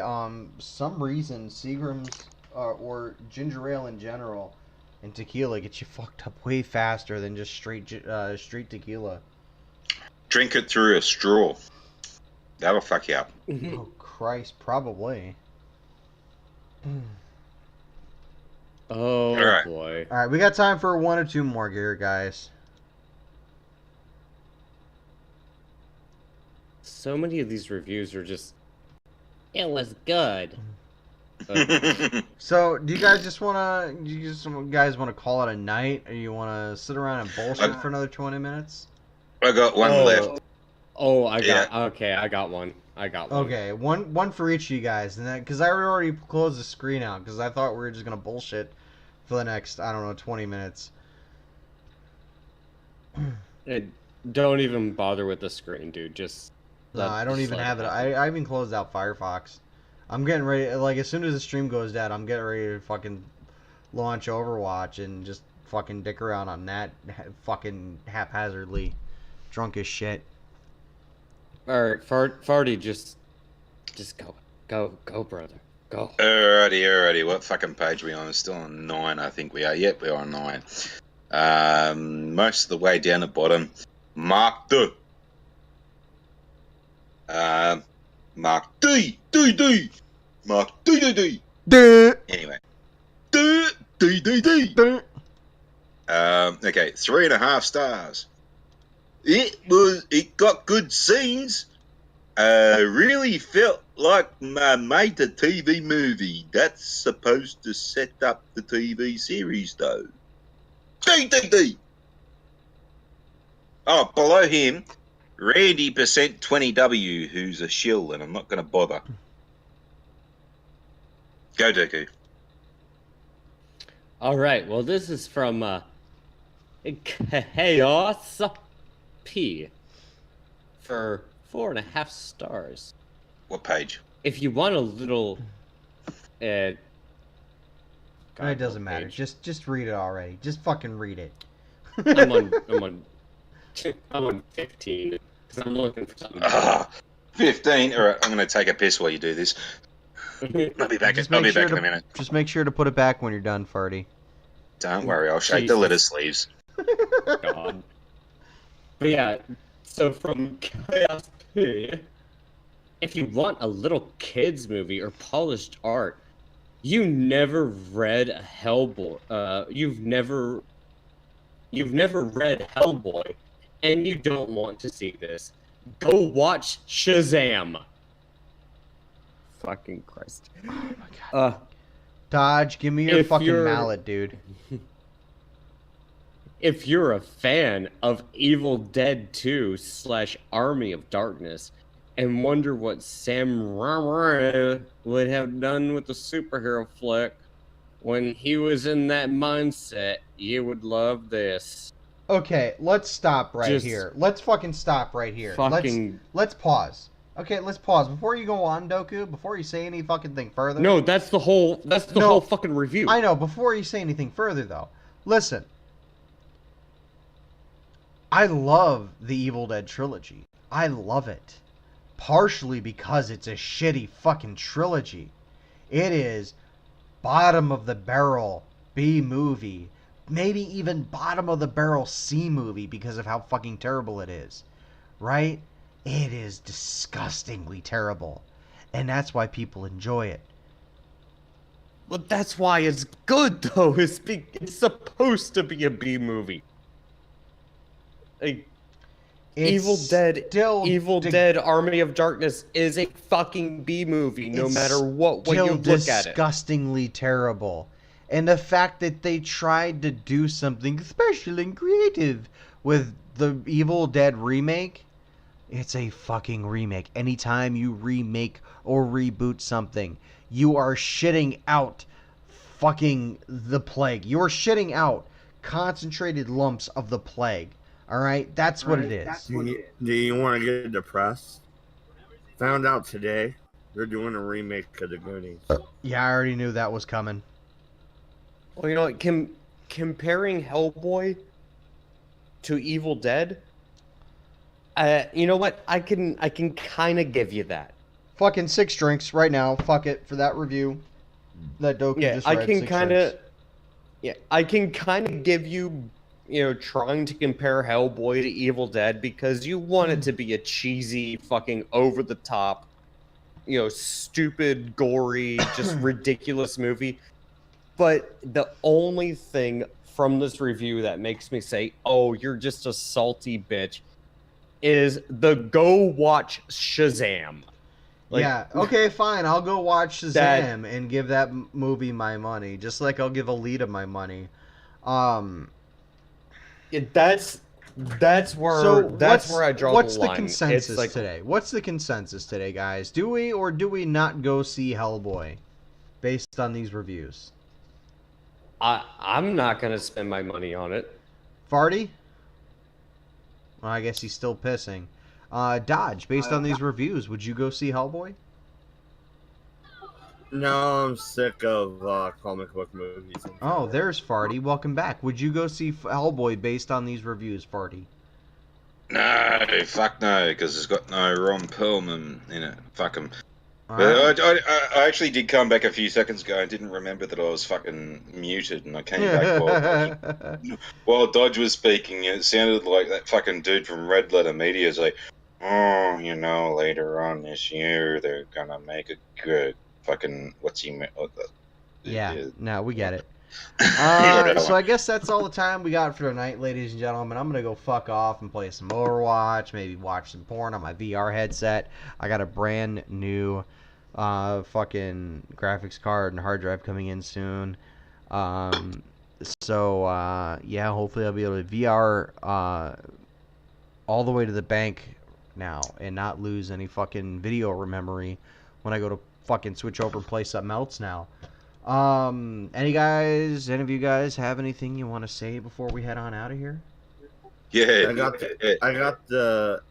some reason Seagrams or ginger ale in general and tequila get you fucked up way faster than just straight tequila. Drink it through a straw. That'll fuck you up. Oh Christ, probably. Oh Alright. boy. All right, we got time for one or two more here, guys. So many of these reviews are just, it was good. So, do you guys just wanna call it a night, or you wanna sit around and bullshit for another 20 minutes? I got one left. Oh, I got one. Okay, one for each of you guys, and then because I already closed the screen out because I thought we were just gonna bullshit for the next 20 minutes. Don't even bother with the screen, dude. Just no, I don't even have it. I even closed out Firefox. I'm getting ready. Like as soon as the stream goes down, I'm getting ready to fucking launch Overwatch and just fucking dick around on that fucking haphazardly, drunk as shit. Alright, Farty, just go, brother, go. Alrighty. What fucking page are we on? It's still on 9, I think we are. Yep, we are on 9. Most of the way down the bottom. Mark D. Mark D. Mark D. Anyway. D. Okay, 3.5 stars. It got good scenes. Really felt like I made the TV movie. That's supposed to set up the TV series, though. D. Oh, below him, Randy percent 20W, who's a shill, and I'm not going to bother. Go, Deku. All right. Well, this is from Chaos P for 4.5 stars. What page? If you want a little, It doesn't matter. Just read it already. Just fucking read it. I'm on 15 because I'm looking for something. 15. All right, I'm going to take a piss while you do this. I'll be back. Just I'll make be sure back in to a minute. just make sure to put it back when you're done, Farty. Don't worry, I'll shake the Jesus. litter sleeves. God. But yeah, so from Chaos P, if you want a little kids movie or polished art, you never read Hellboy. You've never read Hellboy, and you don't want to see this. Go watch Shazam. Fucking Christ. Oh my god. Dodge, give me your if fucking you're- mallet, dude. If you're a fan of Evil Dead 2 / Army of Darkness and wonder what Sam Raimi would have done with the superhero flick when he was in that mindset, you would love this. Okay, let's stop right Just here. Let's fucking stop right here. Fucking Let's pause. Okay, let's pause before you go on, Doku. Before you say any fucking thing further. no, that's the whole No, whole fucking review. I know. Before you say anything further, though, listen. I love the Evil Dead trilogy. I love it. Partially because it's a shitty fucking trilogy. It is bottom of the barrel B movie. Maybe even bottom of the barrel C movie because of how fucking terrible it is. Right? It is disgustingly terrible. And that's why people enjoy it. But that's why it's good, though. It's supposed to be a B movie. Like, It's Evil Dead, still Dead Army of Darkness is a fucking B movie, no It's matter what way you still look at it. disgustingly terrible. And the fact that they tried to do something special and creative with the Evil Dead remake, it's a fucking remake. Anytime you remake or reboot something, you are shitting out fucking the plague. You are shitting out concentrated lumps of the plague. All right? That's what it is. Do you want to get depressed? Found out today they're doing a remake of The Goonies. Yeah, I already knew that was coming. Well, you know what? Comparing Hellboy to Evil Dead, you know what? I can kind of give you that. Fucking 6 drinks right now. Fuck it for that review. That Doku Yeah, just I read, can 6 kind drinks. of. Yeah, I can kind of give you, trying to compare Hellboy to Evil Dead because you want it to be a cheesy, fucking over the top, stupid, gory, just ridiculous movie. But the only thing from this review that makes me say, "Oh, you're just a salty bitch," is the go watch Shazam. Like, yeah, okay, fine. I'll go watch Shazam that- and give that movie my money, just like I'll give Alita my money. That's where I draw what's the line. the consensus It's like, today? What's the consensus today, guys? Do we or do we not go see Hellboy based on these reviews? I'm not gonna spend my money on it. Farty? Well, I guess he's still pissing. Dodge, based on these reviews, would you go see Hellboy? No, I'm sick of comic book movies. Oh, there's Farty. Welcome back. Would you go see Hellboy based on these reviews, Farty? No, fuck no, because it's got no Ron Perlman in it. Fuck him. Alright. But I actually did come back a few seconds ago and didn't remember that I was fucking muted, and I came back while Dodge was speaking. It sounded like that fucking dude from Red Letter Media is like, oh, later on this year they're gonna make a good fucking Yeah, no, we get it. Whatever. So I guess that's all the time we got for tonight, ladies and gentlemen. I'm gonna go fuck off and play some Overwatch, maybe watch some porn on my VR headset. I got a brand new fucking graphics card and hard drive coming in soon. Yeah, hopefully I'll be able to VR all the way to the bank now and not lose any fucking video memory when I go to fucking switch over and play something else now. Any of you guys have anything you want to say before we head on out of here? Yeah, I got the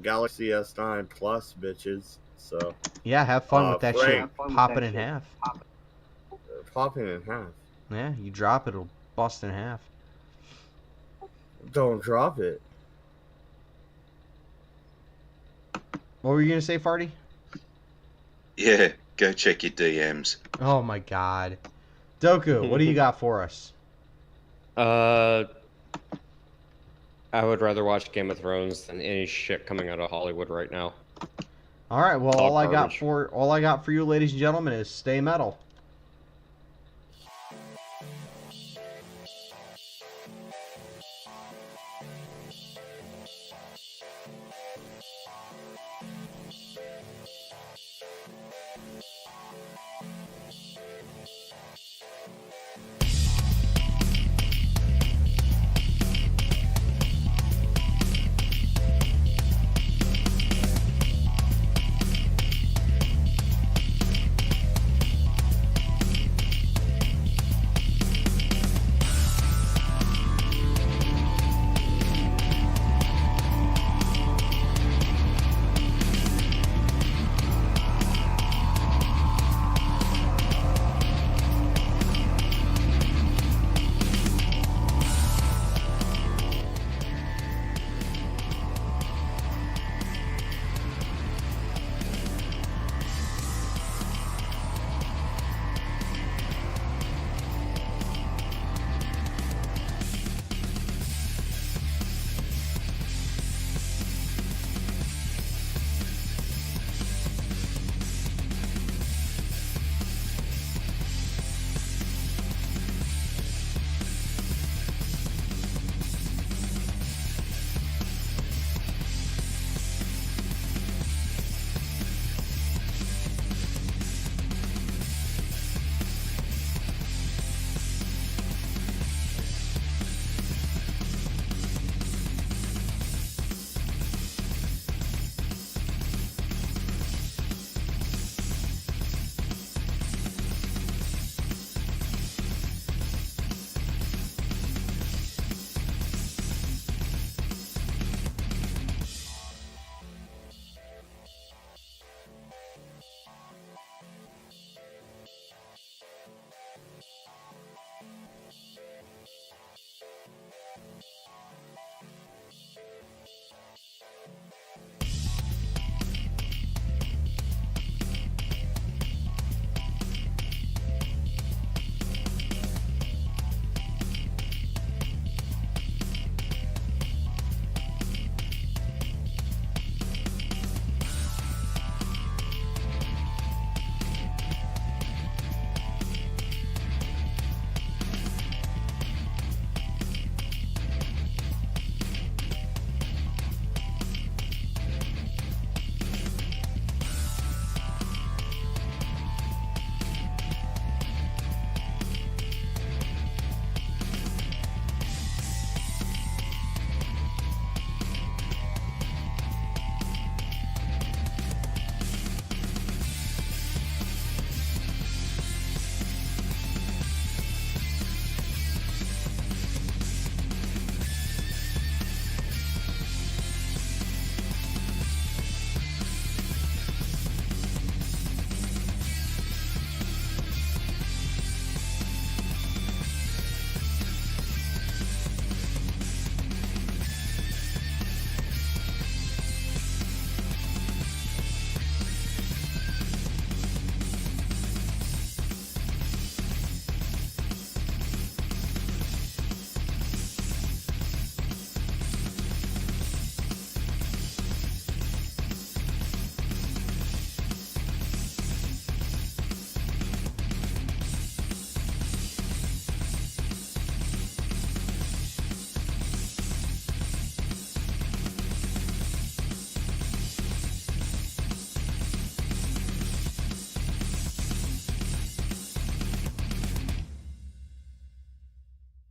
Galaxy S9 Plus, bitches. So Yeah, have fun with that Frank. shit. Pop it in half. popping in half. Yeah, you drop it, it'll bust in half. Don't drop it. What were you gonna say, Farty? Yeah, go check your DMs. Oh my God, Doku, what do you got for us? I would rather watch Game of Thrones than any shit coming out of Hollywood right now. All right, well, All all I got garbage. for you, ladies and gentlemen, is stay metal.